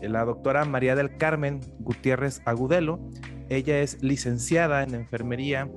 la doctora María del Carmen Gutiérrez Agudelo. Ella es licenciada en enfermería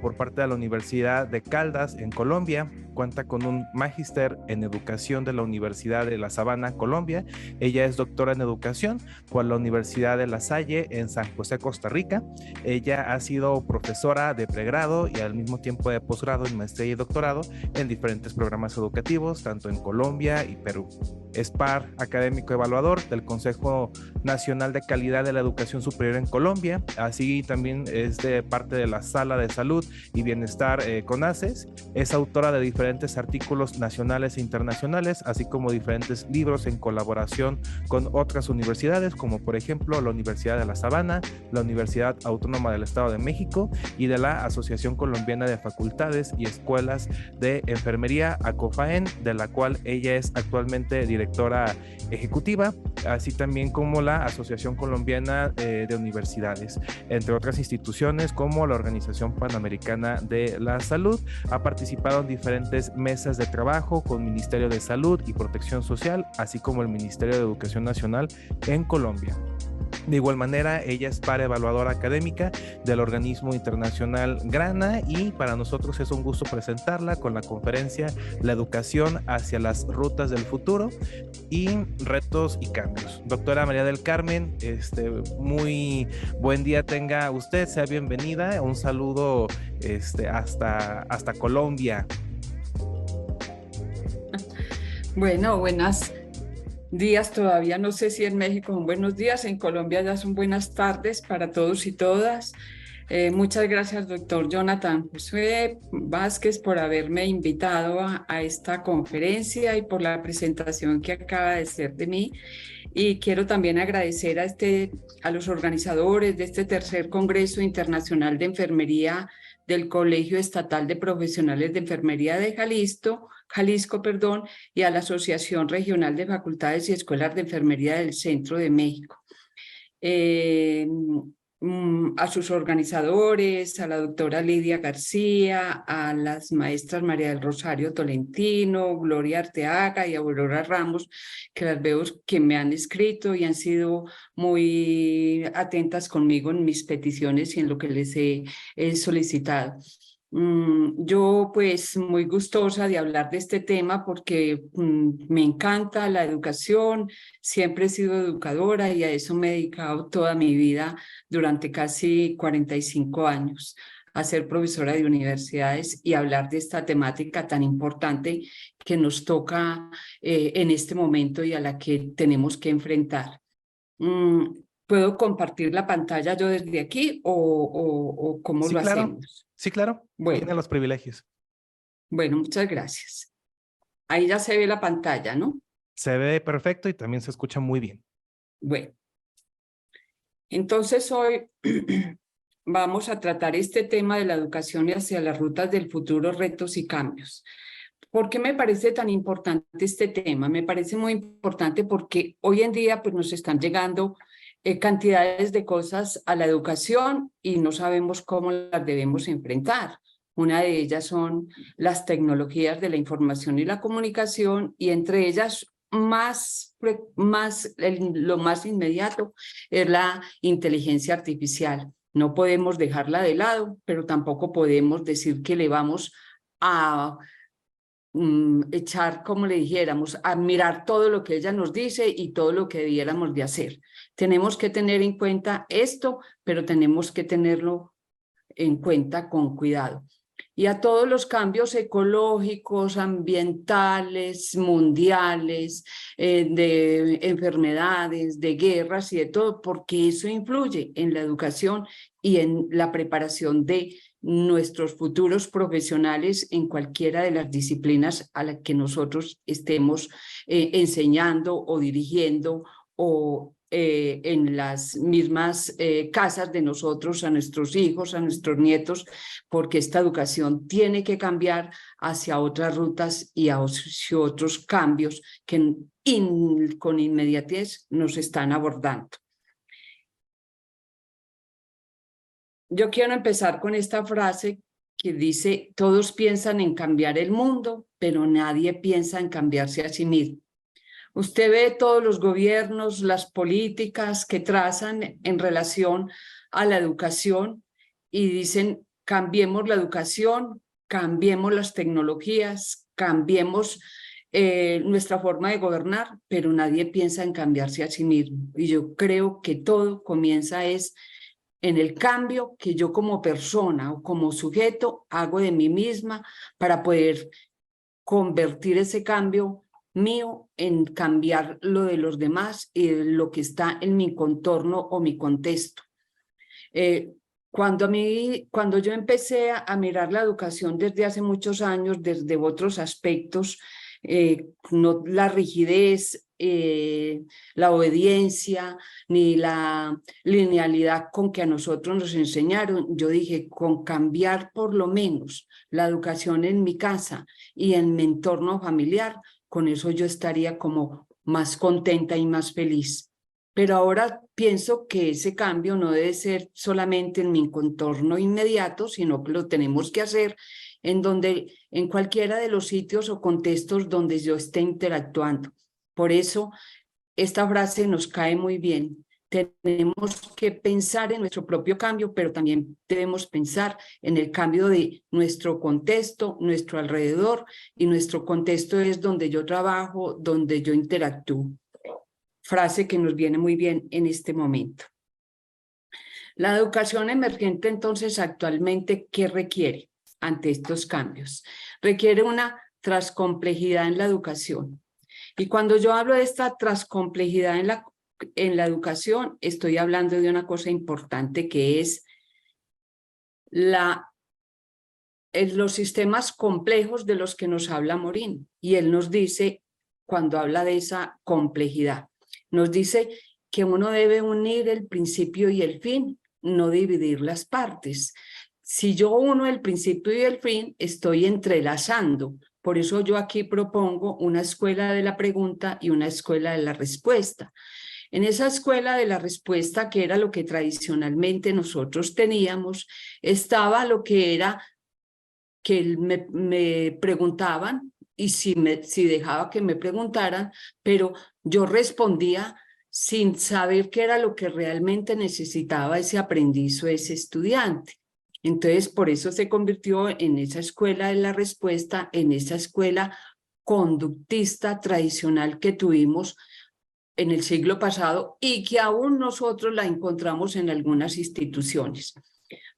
por parte de la Universidad de Caldas en Colombia. Cuenta con un magíster en educación de la Universidad de La Sabana, Colombia. Ella es doctora en educación por la Universidad de La Salle en San José, Costa Rica. Ella ha sido profesora de pregrado y al mismo tiempo de posgrado en maestría y doctorado en diferentes programas educativos, tanto en Colombia y Perú. Es par académico evaluador del Consejo Nacional de Calidad de la Educación Superior en Colombia. Así también es de parte de la Sala de Salud y Bienestar CONACES. Es autora de diferentes artículos nacionales e internacionales, así como diferentes libros en colaboración con otras universidades, como por ejemplo la Universidad de La Sabana, la Universidad Autónoma del Estado de México y de la Asociación Colombiana de Facultades y Escuelas de Enfermería, ACOFAEN, de la cual ella es actualmente directora ejecutiva, así también como la Asociación Colombiana de Universidades, entre otras instituciones como la Organización Panamericana de la Salud. Ha participado en diferentes mesas de trabajo con Ministerio de Salud y Protección Social, así como el Ministerio de Educación Nacional en Colombia. De igual manera, ella es par evaluadora académica del organismo internacional GRANA y para nosotros es un gusto presentarla con la conferencia La educación hacia las rutas del futuro y retos y cambios. Doctora María del Carmen, muy buen día tenga usted, sea bienvenida, un saludo hasta Colombia. Bueno, buenos días todavía, no sé si en México son buenos días, en Colombia ya son buenas tardes para todos y todas. Muchas gracias, doctor Jonathan Josué Vázquez, por haberme invitado a esta conferencia y por la presentación que acaba de hacer de mí. Y quiero también agradecer a los organizadores de este tercer Congreso Internacional de Enfermería del Colegio Estatal de Profesionales de Enfermería de Jalisco, y a la Asociación Regional de Facultades y Escuelas de Enfermería del Centro de México. A sus organizadores, a la doctora Lidia García, a las maestras María del Rosario Tolentino, Gloria Arteaga y Aurora Ramos, que las veo que me han escrito y han sido muy atentas conmigo en mis peticiones y en lo que les he solicitado. Yo pues muy gustosa de hablar de este tema porque me encanta la educación, siempre he sido educadora y a eso me he dedicado toda mi vida durante casi 45 años, a ser profesora de universidades y hablar de esta temática tan importante que nos toca en este momento y a la que tenemos que enfrentar. ¿Puedo compartir la pantalla yo desde aquí o cómo Sí, lo claro, hacemos? sí, claro, tiene Bueno, los privilegios. bueno, muchas gracias. Ahí ya se ve la pantalla, ¿no? Se ve perfecto y también se escucha muy bien. Bueno, entonces hoy vamos a tratar este tema de la educación y hacia las rutas del futuro, retos y cambios. ¿Por qué me parece tan importante este tema? Me parece muy importante porque hoy en día pues, nos están llegando cantidades de cosas a la educación y no sabemos cómo las debemos enfrentar. Una de ellas son las tecnologías de la información y la comunicación y entre ellas lo más inmediato es la inteligencia artificial. No podemos dejarla de lado, pero tampoco podemos decir que le vamos a echar, como le dijéramos, a mirar todo lo que ella nos dice y todo lo que debiéramos de hacer. Tenemos que tener en cuenta esto, pero tenemos que tenerlo en cuenta con cuidado. Y a todos los cambios ecológicos, ambientales, mundiales, de enfermedades, de guerras y de todo, porque eso influye en la educación y en la preparación de nuestros futuros profesionales en cualquiera de las disciplinas a las que nosotros estemos enseñando o dirigiendo o en las mismas casas de nosotros, a nuestros hijos, a nuestros nietos, porque esta educación tiene que cambiar hacia otras rutas y hacia otros cambios que con inmediatez nos están abordando. Yo quiero empezar con esta frase que dice, todos piensan en cambiar el mundo, pero nadie piensa en cambiarse a sí mismo. Usted ve todos los gobiernos, las políticas que trazan en relación a la educación y dicen, cambiemos la educación, cambiemos las tecnologías, cambiemos nuestra forma de gobernar, pero nadie piensa en cambiarse a sí mismo. Y yo creo que todo comienza es en el cambio que yo como persona o como sujeto hago de mí misma para poder convertir ese cambio mío en cambiar lo de los demás y lo que está en mi contorno o mi contexto. Cuando yo empecé a mirar la educación desde hace muchos años, desde otros aspectos, no la rigidez, la obediencia, ni la linealidad con que a nosotros nos enseñaron, yo dije, con cambiar por lo menos la educación en mi casa y en mi entorno familiar, con eso yo estaría como más contenta y más feliz. Pero ahora pienso que ese cambio no debe ser solamente en mi contorno inmediato, sino que lo tenemos que hacer en cualquiera de los sitios o contextos donde yo esté interactuando. Por eso, esta frase nos cae muy bien. Tenemos que pensar en nuestro propio cambio, pero también debemos pensar en el cambio de nuestro contexto, nuestro alrededor, y nuestro contexto es donde yo trabajo, donde yo interactúo. Frase que nos viene muy bien en este momento. La educación emergente, entonces, actualmente, ¿qué requiere ante estos cambios? Requiere una transcomplejidad en la educación. Y cuando yo hablo de esta transcomplejidad en la educación, estoy hablando de una cosa importante que es los sistemas complejos de los que nos habla Morín. Y él nos dice, cuando habla de esa complejidad, nos dice que uno debe unir el principio y el fin, no dividir las partes. Si yo uno el principio y el fin, estoy entrelazando. Por eso yo aquí propongo una escuela de la pregunta y una escuela de la respuesta. En esa escuela de la respuesta, que era lo que tradicionalmente nosotros teníamos, estaba lo que era que me preguntaban y si dejaba que me preguntaran, pero yo respondía sin saber qué era lo que realmente necesitaba ese aprendiz o ese estudiante. Entonces, por eso se convirtió en esa escuela de la respuesta, en esa escuela conductista tradicional que tuvimos en el siglo pasado y que aún nosotros la encontramos en algunas instituciones.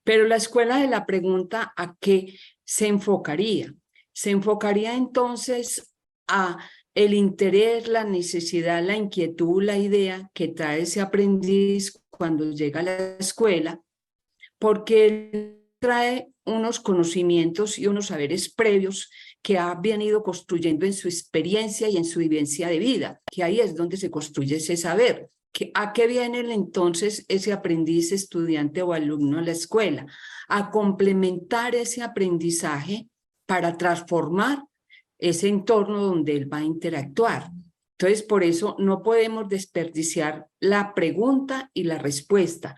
Pero la escuela de la pregunta, ¿a qué se enfocaría? Se enfocaría entonces a el interés, la necesidad, la inquietud, la idea que trae ese aprendiz cuando llega a la escuela, porque trae unos conocimientos y unos saberes previos que ha venido construyendo en su experiencia y en su vivencia de vida, que ahí es donde se construye ese saber. ¿A qué viene entonces ese aprendiz, estudiante o alumno a la escuela? A complementar ese aprendizaje para transformar ese entorno donde él va a interactuar. Entonces, por eso no podemos desperdiciar la pregunta y la respuesta,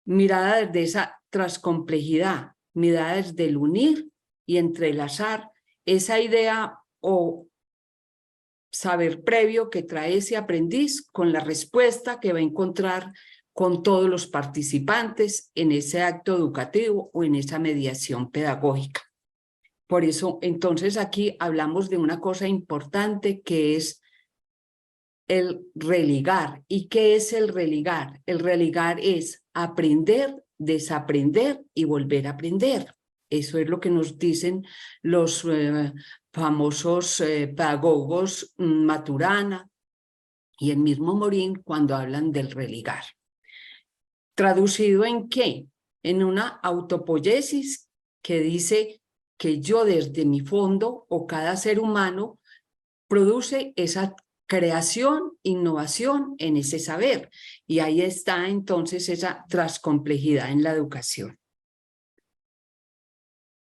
mirada desde esa transcomplejidad, mirada desde el unir y entrelazar esa idea o saber previo que trae ese aprendiz con la respuesta que va a encontrar con todos los participantes en ese acto educativo o en esa mediación pedagógica. Por eso, entonces, aquí hablamos de una cosa importante que es el religar. ¿Y qué es el religar? El religar es aprender, desaprender y volver a aprender. Eso es lo que nos dicen los famosos pedagogos Maturana y el mismo Morín cuando hablan del religar. ¿Traducido en qué? En una autopoiesis que dice que yo desde mi fondo o cada ser humano produce esa creación, innovación en ese saber. Y ahí está entonces esa transcomplejidad en la educación.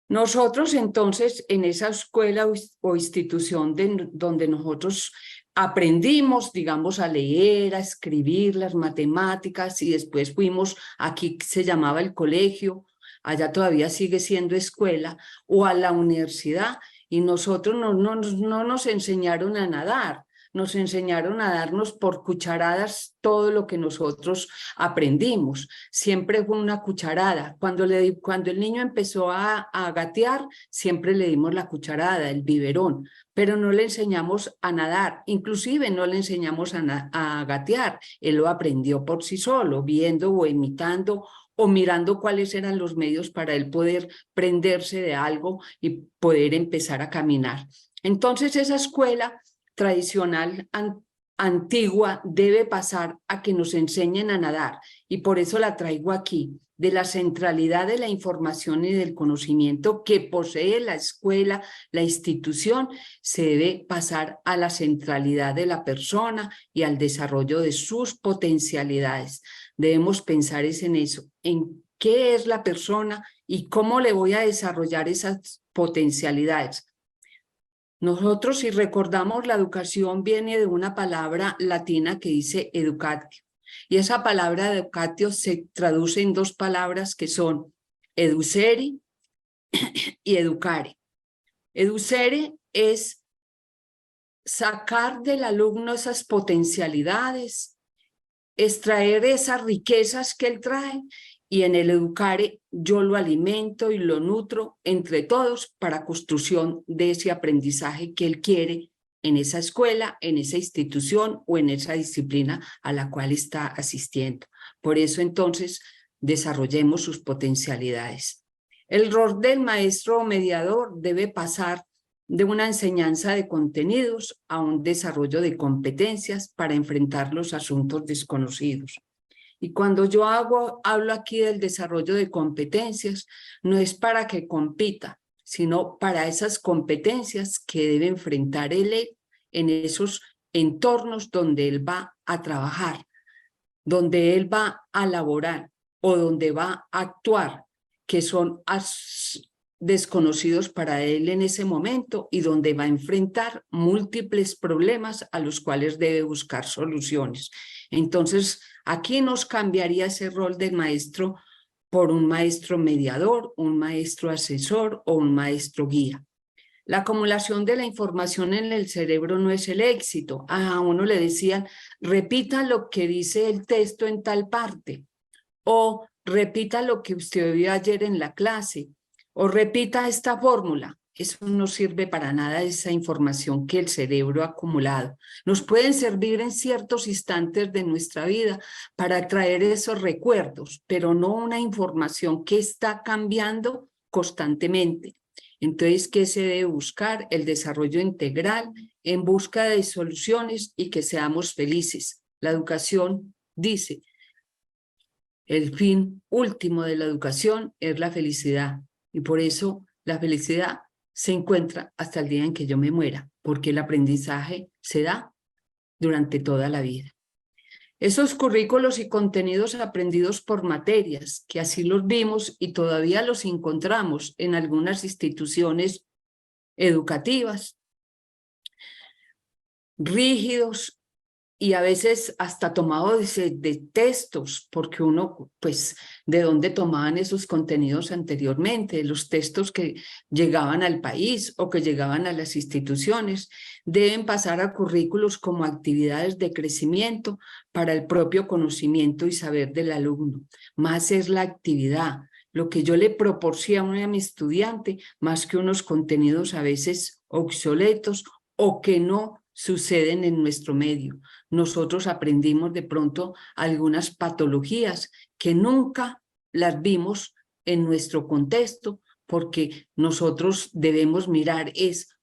Nosotros entonces en esa escuela o institución donde nosotros aprendimos, digamos, a leer, a escribir las matemáticas y después fuimos, aquí se llamaba el colegio, allá todavía sigue siendo escuela, o a la universidad, y nosotros no nos enseñaron a nadar, nos enseñaron a darnos por cucharadas todo lo que nosotros aprendimos. Siempre fue una cucharada. Cuando el niño empezó a gatear, siempre le dimos la cucharada, el biberón, pero no le enseñamos a nadar, inclusive no le enseñamos a gatear. Él lo aprendió por sí solo, viendo o imitando o mirando cuáles eran los medios para él poder prenderse de algo y poder empezar a caminar. Entonces esa escuela tradicional antigua debe pasar a que nos enseñen a nadar, y por eso la traigo aquí, de la centralidad de la información y del conocimiento que posee la escuela, la institución, se debe pasar a la centralidad de la persona y al desarrollo de sus potencialidades. Debemos pensar en eso, en qué es la persona y cómo le voy a desarrollar esas potencialidades. Nosotros, si recordamos, la educación viene de una palabra latina que dice educatio. Y esa palabra educatio se traduce en dos palabras que son educere y educare. Educere es sacar del alumno esas potencialidades, extraer esas riquezas que él trae, y en el educare yo lo alimento y lo nutro entre todos para construcción de ese aprendizaje que él quiere en esa escuela, en esa institución o en esa disciplina a la cual está asistiendo. Por eso entonces desarrollemos sus potencialidades. El rol del maestro mediador debe pasar de una enseñanza de contenidos a un desarrollo de competencias para enfrentar los asuntos desconocidos. Y cuando yo hablo aquí del desarrollo de competencias, no es para que compita, sino para esas competencias que debe enfrentar él en esos entornos donde él va a trabajar, donde él va a laborar o donde va a actuar, que son desconocidos para él en ese momento y donde va a enfrentar múltiples problemas a los cuales debe buscar soluciones. Entonces, aquí nos cambiaría ese rol de maestro por un maestro mediador, un maestro asesor o un maestro guía. La acumulación de la información en el cerebro no es el éxito. A uno le decían, repita lo que dice el texto en tal parte, o repita lo que usted vio ayer en la clase, o repita esta fórmula. Eso no sirve para nada, esa información que el cerebro ha acumulado. Nos pueden servir en ciertos instantes de nuestra vida para traer esos recuerdos, pero no una información que está cambiando constantemente. Entonces, ¿qué se debe buscar? El desarrollo integral en busca de soluciones y que seamos felices. La educación dice, el fin último de la educación es la felicidad, y por eso la felicidad se encuentra hasta el día en que yo me muera, porque el aprendizaje se da durante toda la vida. Esos currículos y contenidos aprendidos por materias, que así los vimos y todavía los encontramos en algunas instituciones educativas, rígidos, y a veces hasta tomado de textos, porque uno, pues, ¿de dónde tomaban esos contenidos anteriormente? Los textos que llegaban al país o que llegaban a las instituciones deben pasar a currículos como actividades de crecimiento para el propio conocimiento y saber del alumno. Más es la actividad, lo que yo le proporciono a mi estudiante, más que unos contenidos a veces obsoletos o que no suceden en nuestro medio. Nosotros aprendimos de pronto algunas patologías que nunca las vimos en nuestro contexto, porque nosotros debemos mirar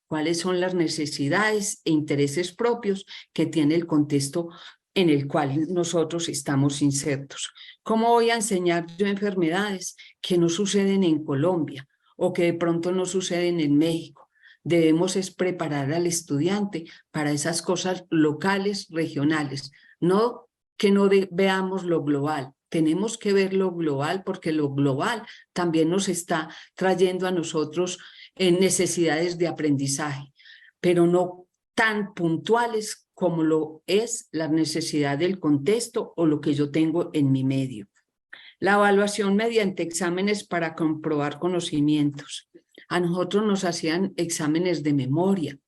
cuáles son las necesidades e intereses propios que tiene el contexto en el cual nosotros estamos insertos. ¿Cómo voy a enseñar yo enfermedades que no suceden en Colombia o que de pronto no suceden en México? Debemos preparar al estudiante para esas cosas locales, regionales, no que no veamos lo global. Tenemos que ver lo global porque lo global también nos está trayendo a nosotros necesidades de aprendizaje, pero no tan puntuales como lo es la necesidad del contexto o lo que yo tengo en mi medio. La evaluación mediante exámenes para comprobar conocimientos. A nosotros nos hacían exámenes de memoria,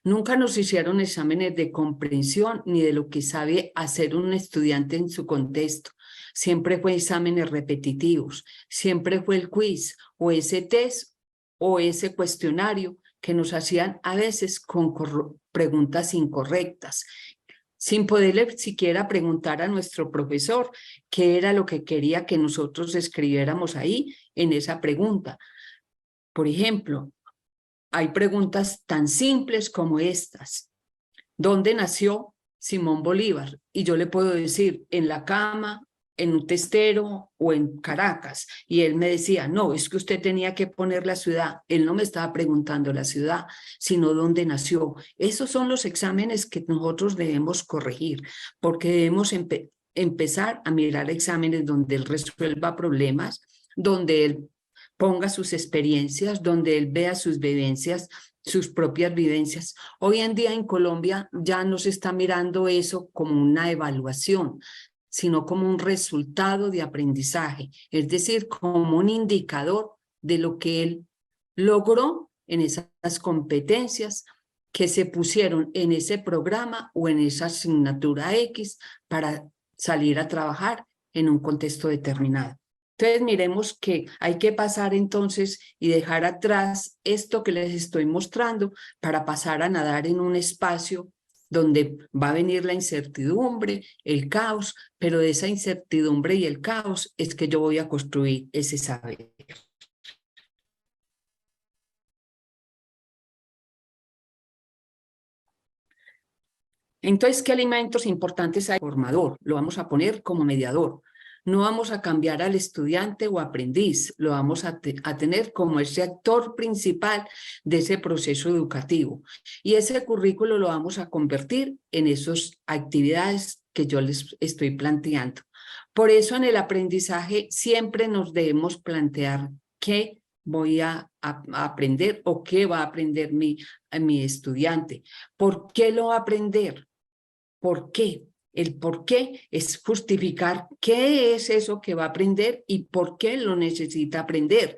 Nunca nos hicieron exámenes de comprensión ni de lo que sabe hacer un estudiante en su contexto. Siempre fue exámenes repetitivos, siempre fue el quiz o ese test o ese cuestionario que nos hacían a veces con preguntas incorrectas, sin poderle siquiera preguntar a nuestro profesor qué era lo que quería que nosotros escribiéramos ahí en esa pregunta. Por ejemplo, hay preguntas tan simples como estas. ¿Dónde nació Simón Bolívar? Y yo le puedo decir, en la cama, en un testero o en Caracas. Y él me decía, no, es que usted tenía que poner la ciudad. Él no me estaba preguntando la ciudad, sino dónde nació. Esos son los exámenes que nosotros debemos corregir, porque debemos empezar a mirar exámenes donde él resuelva problemas, donde él ponga sus experiencias, donde él vea sus vivencias, sus propias vivencias. Hoy en día en Colombia ya no se está mirando eso como una evaluación, sino como un resultado de aprendizaje, es decir, como un indicador de lo que él logró en esas competencias que se pusieron en ese programa o en esa asignatura X para salir a trabajar en un contexto determinado. Entonces miremos que hay que pasar entonces y dejar atrás esto que les estoy mostrando para pasar a nadar en un espacio donde va a venir la incertidumbre, el caos, pero de esa incertidumbre y el caos es que yo voy a construir ese saber. Entonces, ¿qué elementos importantes hay? Formador, lo vamos a poner como mediador. No vamos a cambiar al estudiante o aprendiz, lo vamos a tener como ese actor principal de ese proceso educativo. Y ese currículo lo vamos a convertir en esas actividades que yo les estoy planteando. Por eso en el aprendizaje siempre nos debemos plantear qué voy a aprender o qué va a aprender mi estudiante. ¿Por qué lo va a aprender? ¿Por qué? El por qué es justificar qué es eso que va a aprender y por qué lo necesita aprender.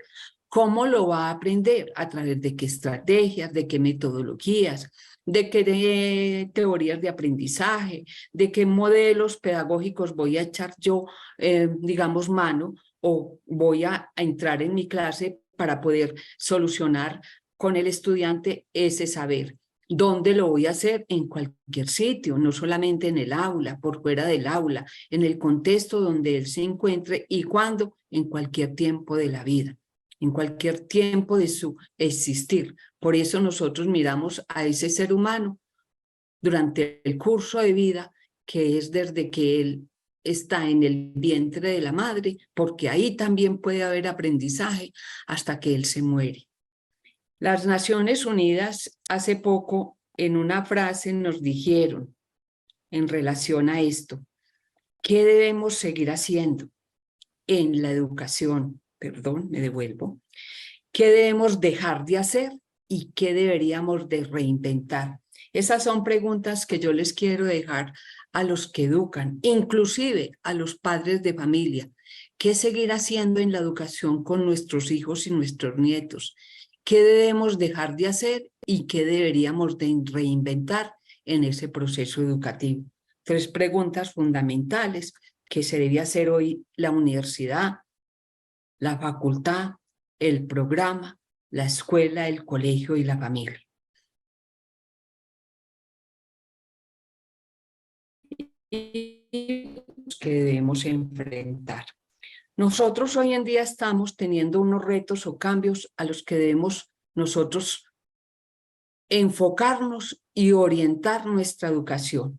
¿Cómo lo va a aprender? ¿A través de qué estrategias, de qué metodologías, de qué teorías de aprendizaje, de qué modelos pedagógicos voy a echar yo, digamos, mano o voy a entrar en mi clase para poder solucionar con el estudiante ese saber? ¿Dónde lo voy a hacer? En cualquier sitio, no solamente en el aula, por fuera del aula, en el contexto donde él se encuentre y cuándo, en cualquier tiempo de la vida, en cualquier tiempo de su existir. Por eso nosotros miramos a ese ser humano durante el curso de vida, que es desde que él está en el vientre de la madre, porque ahí también puede haber aprendizaje hasta que él se muere. Las Naciones Unidas hace poco en una frase nos dijeron en relación a esto, ¿qué debemos seguir haciendo en la educación? Perdón, me devuelvo. ¿Qué debemos dejar de hacer y qué deberíamos de reinventar? Esas son preguntas que yo les quiero dejar a los que educan, inclusive a los padres de familia. ¿Qué seguir haciendo en la educación con nuestros hijos y nuestros nietos? ¿Qué debemos dejar de hacer y qué deberíamos de reinventar en ese proceso educativo? 3 preguntas fundamentales que se debe hacer hoy la universidad, la facultad, el programa, la escuela, el colegio y la familia. Y que debemos enfrentar. Nosotros hoy en día estamos teniendo unos retos o cambios a los que debemos nosotros enfocarnos y orientar nuestra educación.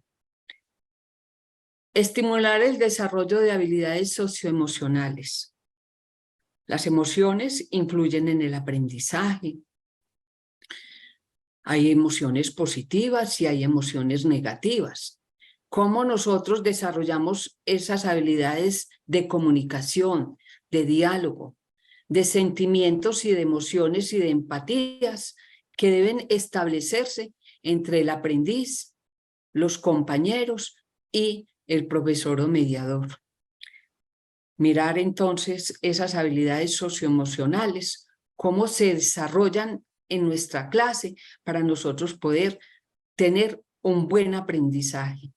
Estimular el desarrollo de habilidades socioemocionales. Las emociones influyen en el aprendizaje. Hay emociones positivas y hay emociones negativas. ¿Cómo nosotros desarrollamos esas habilidades de comunicación, de diálogo, de sentimientos y de emociones y de empatías que deben establecerse entre el aprendiz, los compañeros y el profesor o mediador? Mirar entonces esas habilidades socioemocionales, cómo se desarrollan en nuestra clase para nosotros poder tener un buen aprendizaje.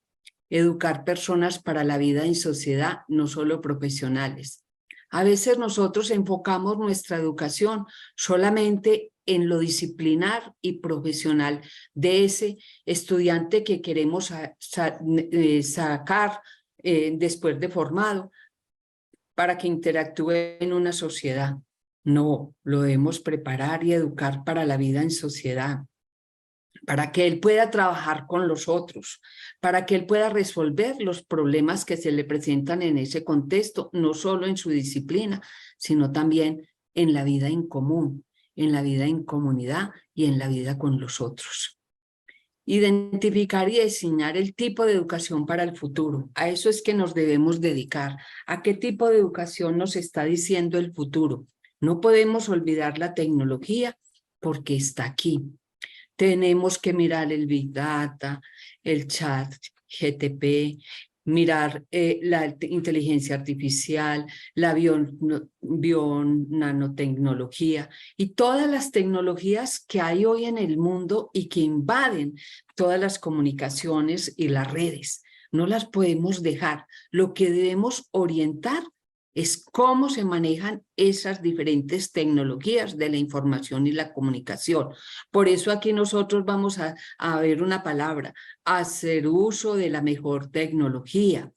Educar personas para la vida en sociedad, no solo profesionales. A veces nosotros enfocamos nuestra educación solamente en lo disciplinar y profesional de ese estudiante que queremos sacar después de formado para que interactúe en una sociedad. No, lo debemos preparar y educar para la vida en sociedad, para que él pueda trabajar con los otros, para que él pueda resolver los problemas que se le presentan en ese contexto, no solo en su disciplina, sino también en la vida en común, en la vida en comunidad y en la vida con los otros. Identificar y diseñar el tipo de educación para el futuro. A eso es que nos debemos dedicar. ¿A qué tipo de educación nos está diciendo el futuro? No podemos olvidar la tecnología porque está aquí. Tenemos que mirar el Big Data, el chat GTP, mirar la inteligencia artificial, la bionanotecnología y todas las tecnologías que hay hoy en el mundo y que invaden todas las comunicaciones y las redes. No las podemos dejar. Lo que debemos orientar es cómo se manejan esas diferentes tecnologías de la información y la comunicación. Por eso aquí nosotros vamos a ver una palabra, hacer uso de la mejor tecnología.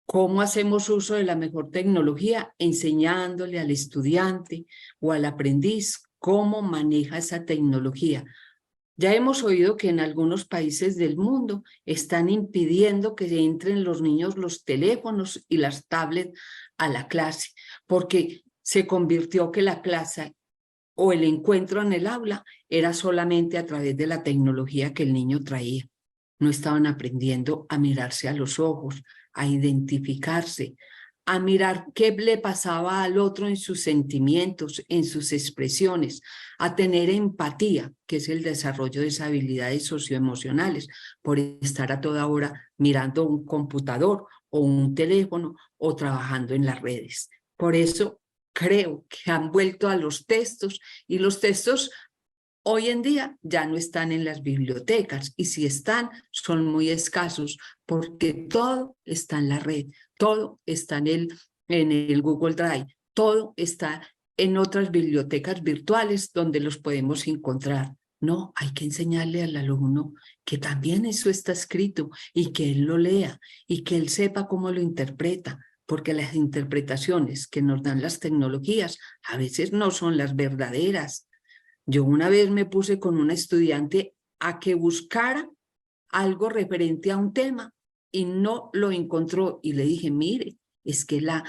¿Cómo hacemos uso de la mejor tecnología? Enseñándole al estudiante o al aprendiz cómo maneja esa tecnología. Ya hemos oído que en algunos países del mundo están impidiendo que entren los niños los teléfonos y las tablets a la clase, porque se convirtió que la clase o el encuentro en el aula era solamente a través de la tecnología que el niño traía. No estaban aprendiendo a mirarse a los ojos, a identificarse, a mirar qué le pasaba al otro en sus sentimientos, en sus expresiones, a tener empatía, que es el desarrollo de esas habilidades socioemocionales, por estar a toda hora mirando un computador o un teléfono o trabajando en las redes. Por eso creo que han vuelto a los textos y los textos hoy en día ya no están en las bibliotecas y si están son muy escasos porque todo está en la red, todo está en el Google Drive, todo está en otras bibliotecas virtuales donde los podemos encontrar. No, hay que enseñarle al alumno que también eso está escrito y que él lo lea y que él sepa cómo lo interpreta, porque las interpretaciones que nos dan las tecnologías a veces no son las verdaderas. Yo una vez me puse con una estudiante a que buscara algo referente a un tema y no lo encontró y le dije, mire, es que la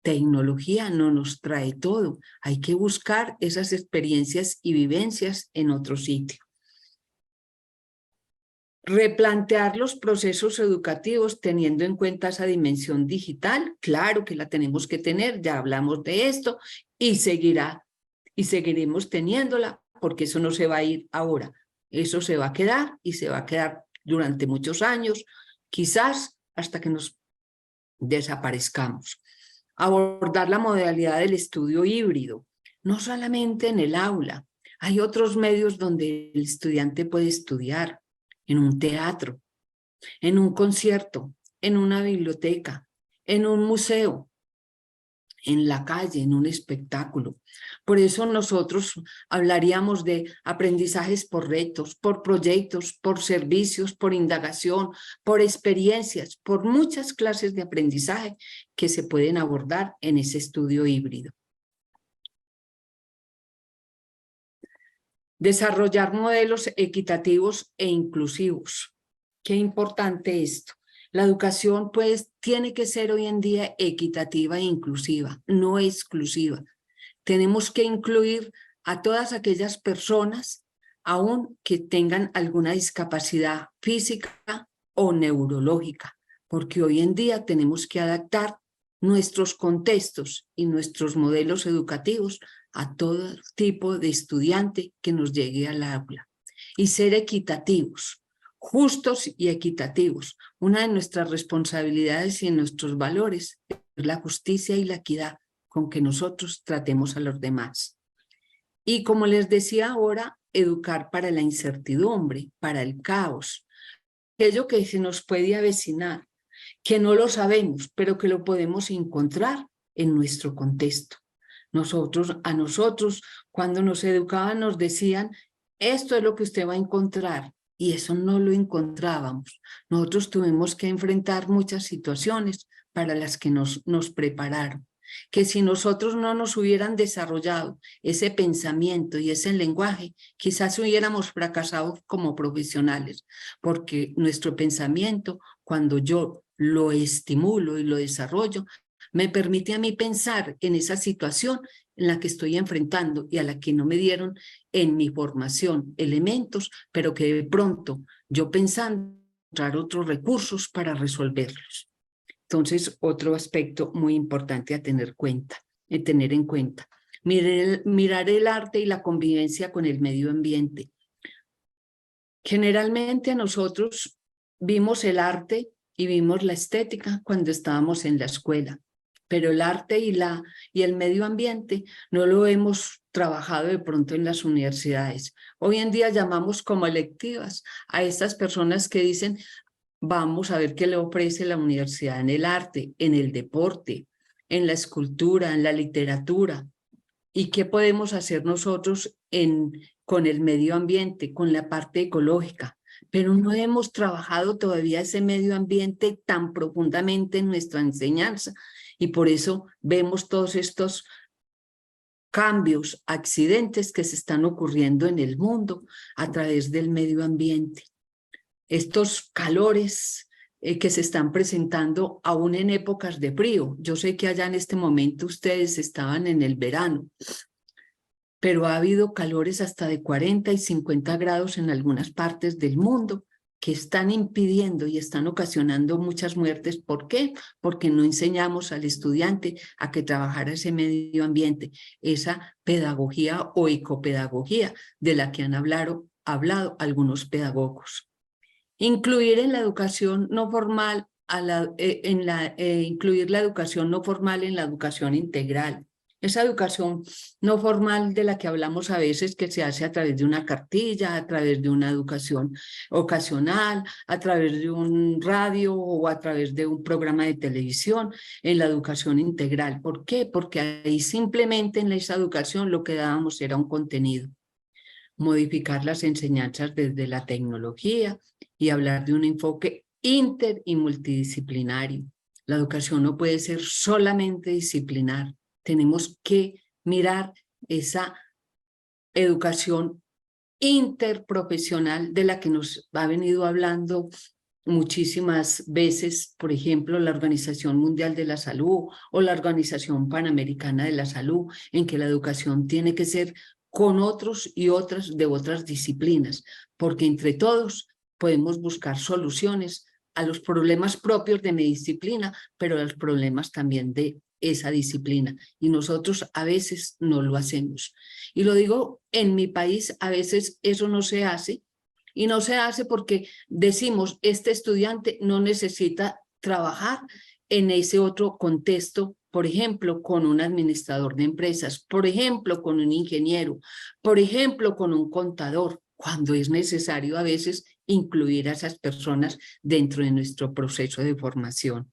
tecnología no nos trae todo, hay que buscar esas experiencias y vivencias en otro sitio. Replantear los procesos educativos teniendo en cuenta esa dimensión digital, claro que la tenemos que tener, ya hablamos de esto y seguiremos teniéndola porque eso no se va a ir ahora, eso se va a quedar y se va a quedar durante muchos años, quizás hasta que nos desaparezcamos. Abordar la modalidad del estudio híbrido, no solamente en el aula, hay otros medios donde el estudiante puede estudiar, en un teatro, en un concierto, en una biblioteca, en un museo, en la calle, en un espectáculo. Por eso nosotros hablaríamos de aprendizajes por retos, por proyectos, por servicios, por indagación, por experiencias, por muchas clases de aprendizaje que se pueden abordar en ese estudio híbrido. Desarrollar modelos equitativos e inclusivos. Qué importante esto. La educación, pues, tiene que ser hoy en día equitativa e inclusiva, no exclusiva. Tenemos que incluir a todas aquellas personas, aun que tengan alguna discapacidad física o neurológica, porque hoy en día tenemos que adaptar nuestros contextos y nuestros modelos educativos a todo tipo de estudiante que nos llegue al aula. Y ser equitativos, justos y equitativos. Una de nuestras responsabilidades y nuestros valores es la justicia y la equidad con que nosotros tratemos a los demás. Y como les decía ahora, educar para la incertidumbre, para el caos, aquello que se nos puede avecinar, que no lo sabemos, pero que lo podemos encontrar en nuestro contexto. A nosotros, cuando nos educaban, nos decían, esto es lo que usted va a encontrar, y eso no lo encontrábamos. Nosotros tuvimos que enfrentar muchas situaciones para las que nos prepararon, que si nosotros no nos hubieran desarrollado ese pensamiento y ese lenguaje, quizás hubiéramos fracasado como profesionales, porque nuestro pensamiento, cuando yo lo estimulo y lo desarrollo, me permite a mí pensar en esa situación en la que estoy enfrentando y a la que no me dieron en mi formación elementos, pero que de pronto yo pensando encontrar otros recursos para resolverlos. Entonces, otro aspecto muy importante a tener en cuenta. Mirar el arte y la convivencia con el medio ambiente. Generalmente nosotros vimos el arte y vimos la estética cuando estábamos en la escuela, pero el arte y el medio ambiente no lo hemos trabajado de pronto en las universidades. Hoy en día llamamos como electivas a estas personas que dicen, vamos a ver qué le ofrece la universidad en el arte, en el deporte, en la escultura, en la literatura, y qué podemos hacer nosotros con el medio ambiente, con la parte ecológica. Pero no hemos trabajado todavía ese medio ambiente tan profundamente en nuestra enseñanza, y por eso vemos todos estos cambios, accidentes que se están ocurriendo en el mundo a través del medio ambiente. Estos calores que se están presentando aún en épocas de frío. Yo sé que allá en este momento ustedes estaban en el verano, pero ha habido calores hasta de 40 y 50 grados en algunas partes del mundo que están impidiendo y están ocasionando muchas muertes. ¿Por qué? Porque no enseñamos al estudiante a que trabajara ese medio ambiente, esa pedagogía o ecopedagogía de la que han hablado algunos pedagogos. Incluir en la educación no formal, incluir la educación no formal en la educación integral. Esa educación no formal de la que hablamos a veces, que se hace a través de una cartilla, a través de una educación ocasional, a través de un radio o a través de un programa de televisión, en la educación integral. ¿Por qué? Porque ahí simplemente en esa educación lo que dábamos era un contenido. Modificar las enseñanzas desde la tecnología y hablar de un enfoque inter y multidisciplinario. La educación no puede ser solamente disciplinar. Tenemos que mirar esa educación interprofesional de la que nos ha venido hablando muchísimas veces, por ejemplo, la Organización Mundial de la Salud o la Organización Panamericana de la Salud, en que la educación tiene que ser con otros y otras de otras disciplinas, porque entre todos podemos buscar soluciones a los problemas propios de mi disciplina, pero a los problemas también de esa disciplina, y nosotros a veces no lo hacemos. Y lo digo, en mi país a veces eso no se hace, y no se hace porque decimos, este estudiante no necesita trabajar en ese otro contexto, por ejemplo, con un administrador de empresas, por ejemplo, con un ingeniero, por ejemplo, con un contador, cuando es necesario a veces incluir a esas personas dentro de nuestro proceso de formación.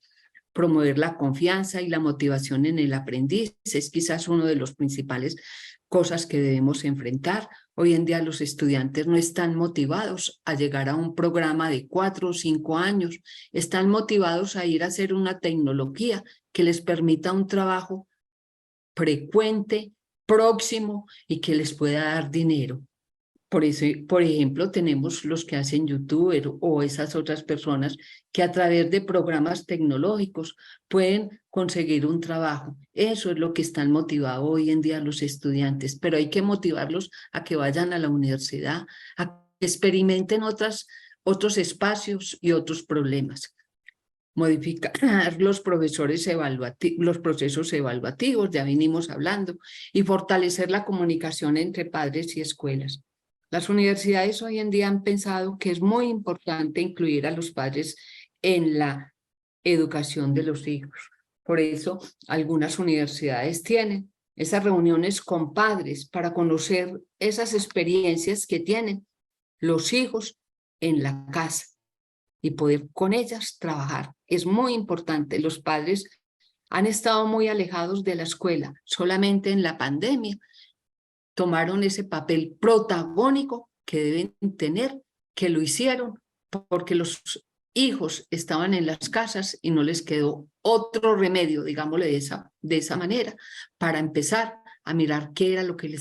Promover la confianza y la motivación en el aprendiz es quizás uno de los principales cosas que debemos enfrentar. Hoy en día los estudiantes no están motivados a llegar a un programa de 4 o 5 años, están motivados a ir a hacer una tecnología que les permita un trabajo frecuente, próximo y que les pueda dar dinero. Por eso, por ejemplo, tenemos los que hacen YouTuber o esas otras personas que a través de programas tecnológicos pueden conseguir un trabajo. Eso es lo que están motivados hoy en día los estudiantes, pero hay que motivarlos a que vayan a la universidad, a que experimenten otros espacios y otros problemas. Modificar los procesos evaluativos, ya venimos hablando, y fortalecer la comunicación entre padres y escuelas. Las universidades hoy en día han pensado que es muy importante incluir a los padres en la educación de los hijos. Por eso, algunas universidades tienen esas reuniones con padres para conocer esas experiencias que tienen los hijos en la casa y poder con ellas trabajar. Es muy importante. Los padres han estado muy alejados de la escuela. Solamente en la pandemia tomaron ese papel protagónico que deben tener, que lo hicieron porque los hijos estaban en las casas y no les quedó otro remedio, digámosle de esa manera, para empezar a mirar qué era lo que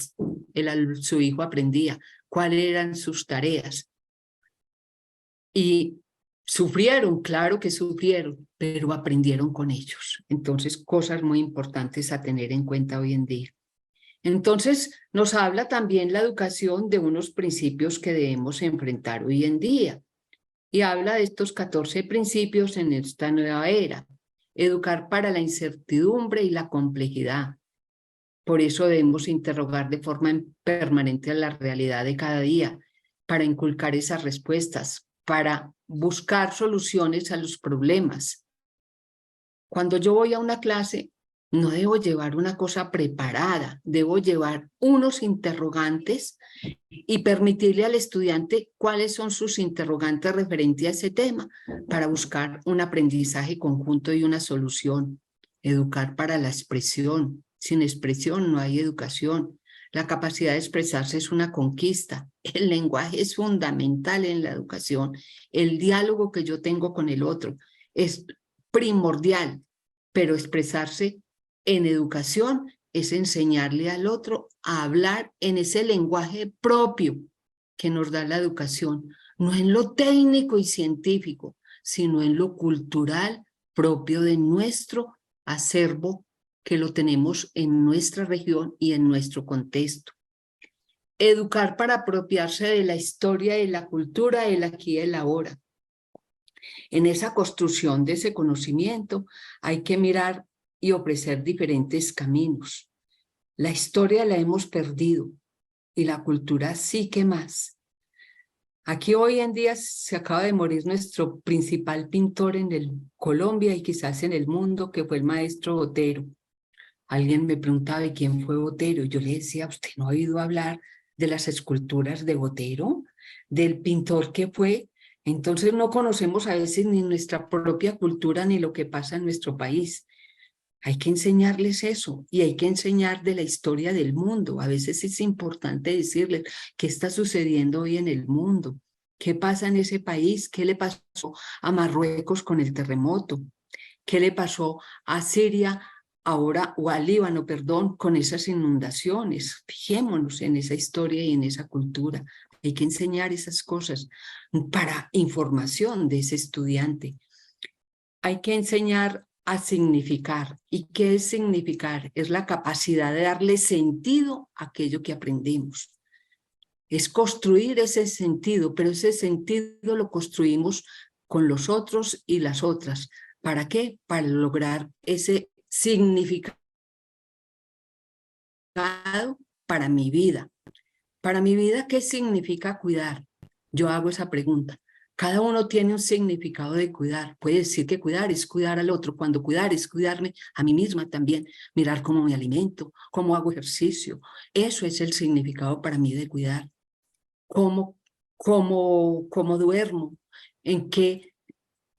su hijo aprendía, cuáles eran sus tareas. Y sufrieron, claro que sufrieron, pero aprendieron con ellos. Entonces, cosas muy importantes a tener en cuenta hoy en día. Entonces, nos habla también la educación de unos principios que debemos enfrentar hoy en día. Y habla de estos 14 principios en esta nueva era. Educar para la incertidumbre y la complejidad. Por eso debemos interrogar de forma permanente a la realidad de cada día, para inculcar esas respuestas, para buscar soluciones a los problemas. Cuando yo voy a una clase, no debo llevar una cosa preparada, debo llevar unos interrogantes y permitirle al estudiante cuáles son sus interrogantes referentes a ese tema para buscar un aprendizaje conjunto y una solución. Educar para la expresión. Sin expresión no hay educación. La capacidad de expresarse es una conquista. El lenguaje es fundamental en la educación. El diálogo que yo tengo con el otro es primordial, pero expresarse en educación es enseñarle al otro a hablar en ese lenguaje propio que nos da la educación, no en lo técnico y científico, sino en lo cultural propio de nuestro acervo que lo tenemos en nuestra región y en nuestro contexto. Educar para apropiarse de la historia y la cultura del aquí y el ahora. En esa construcción de ese conocimiento hay que mirar y ofrecer diferentes caminos. La historia la hemos perdido y la cultura sí que más. Aquí hoy en día se acaba de morir nuestro principal pintor en Colombia y quizás en el mundo, que fue el maestro Botero. Alguien me preguntaba de quién fue Botero. Yo le decía, ¿usted no ha oído hablar de las esculturas de Botero? Del pintor que fue. Entonces no conocemos a veces ni nuestra propia cultura ni lo que pasa en nuestro país. Hay que enseñarles eso y hay que enseñar de la historia del mundo. A veces es importante decirles qué está sucediendo hoy en el mundo, qué pasa en ese país, qué le pasó a Marruecos con el terremoto, qué le pasó a Siria ahora, o a Líbano, perdón, con esas inundaciones. Fijémonos en esa historia y en esa cultura. Hay que enseñar esas cosas para información de ese estudiante. Hay que enseñar a significar. ¿Y qué es significar? Es la capacidad de darle sentido a aquello que aprendimos. Es construir ese sentido, pero ese sentido lo construimos con los otros y las otras. ¿Para qué? Para lograr ese significado para mi vida. Para mi vida, ¿qué significa cuidar? Yo hago esa pregunta. Cada uno tiene un significado de cuidar. Puede decir que cuidar es cuidar al otro. Cuando cuidar es cuidarme a mí misma también. Mirar cómo me alimento, cómo hago ejercicio. Eso es el significado para mí de cuidar. Cómo duermo, en qué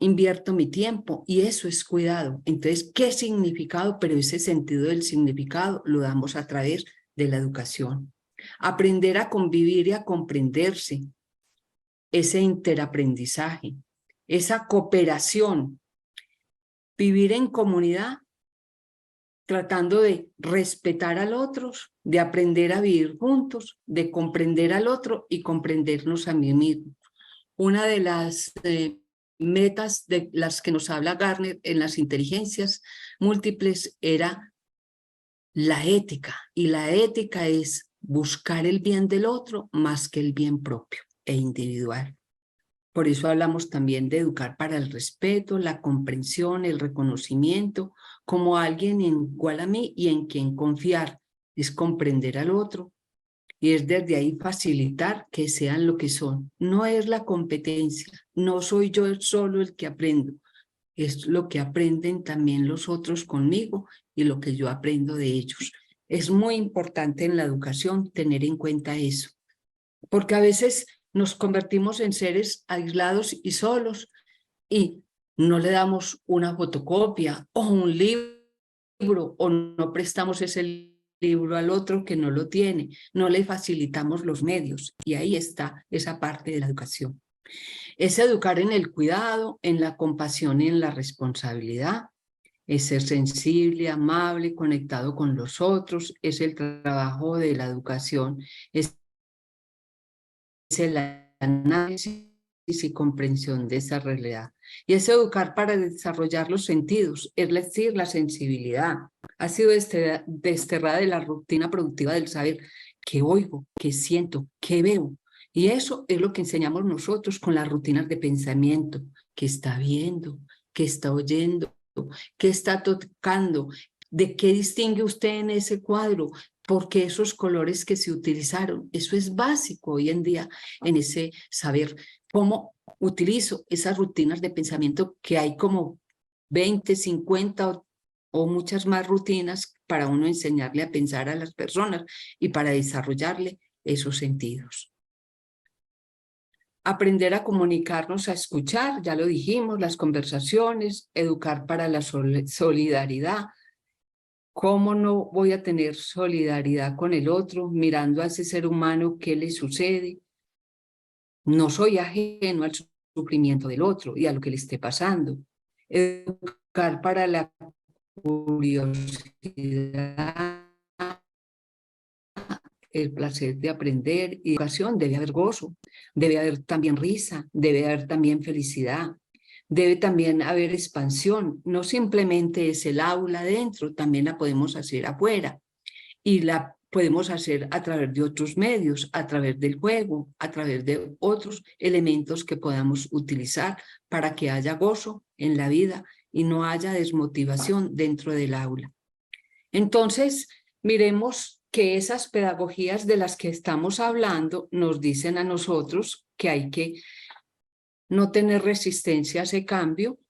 invierto mi tiempo. Y eso es cuidado. Entonces, ¿qué significado? Pero ese sentido del significado lo damos a través de la educación. Aprender a convivir y a comprenderse. Ese interaprendizaje, esa cooperación, vivir en comunidad, tratando de respetar al otro, de aprender a vivir juntos, de comprender al otro y comprendernos a mí mismos. Una de las metas de las que nos habla Gardner en las inteligencias múltiples era la ética, y la ética es buscar el bien del otro más que el bien propio e individual. Por eso hablamos también de educar para el respeto, la comprensión, el reconocimiento, como alguien igual a mí y en quien confiar. Es comprender al otro y es desde ahí facilitar que sean lo que son. No es la competencia, no soy yo solo el que aprendo, es lo que aprenden también los otros conmigo y lo que yo aprendo de ellos. Es muy importante en la educación tener en cuenta eso, porque a veces nos convertimos en seres aislados y solos y no le damos una fotocopia o un libro o no prestamos ese libro al otro que no lo tiene, no le facilitamos los medios y ahí está esa parte de la educación. Es educar en el cuidado, en la compasión y en la responsabilidad. Es ser sensible, amable, conectado con los otros, es el trabajo de la educación, es el análisis y comprensión de esa realidad. Y es educar para desarrollar los sentidos, es decir, la sensibilidad. Ha sido desterrada de la rutina productiva del saber qué oigo, qué siento, qué veo. Y eso es lo que enseñamos nosotros con las rutinas de pensamiento, qué está viendo, qué está oyendo, qué está tocando, de qué distingue usted en ese cuadro, porque esos colores que se utilizaron, eso es básico hoy en día en ese saber cómo utilizo esas rutinas de pensamiento que hay como 20, 50 o muchas más rutinas para uno enseñarle a pensar a las personas y para desarrollarle esos sentidos. Aprender a comunicarnos, a escuchar, ya lo dijimos, las conversaciones, educar para la solidaridad. ¿Cómo no voy a tener solidaridad con el otro mirando a ese ser humano qué le sucede? No soy ajeno al sufrimiento del otro y a lo que le esté pasando. Educar para la curiosidad, el placer de aprender. Y educación, debe haber gozo, debe haber también risa, debe haber también felicidad, debe también haber expansión. No simplemente es el aula adentro, también la podemos hacer afuera. Y la podemos hacer a través de otros medios, a través del juego, a través de otros elementos que podamos utilizar para que haya gozo en la vida y no haya desmotivación dentro del aula. Entonces, miremos que esas pedagogías de las que estamos hablando nos dicen a nosotros que hay que no tener resistencia a ese cambio,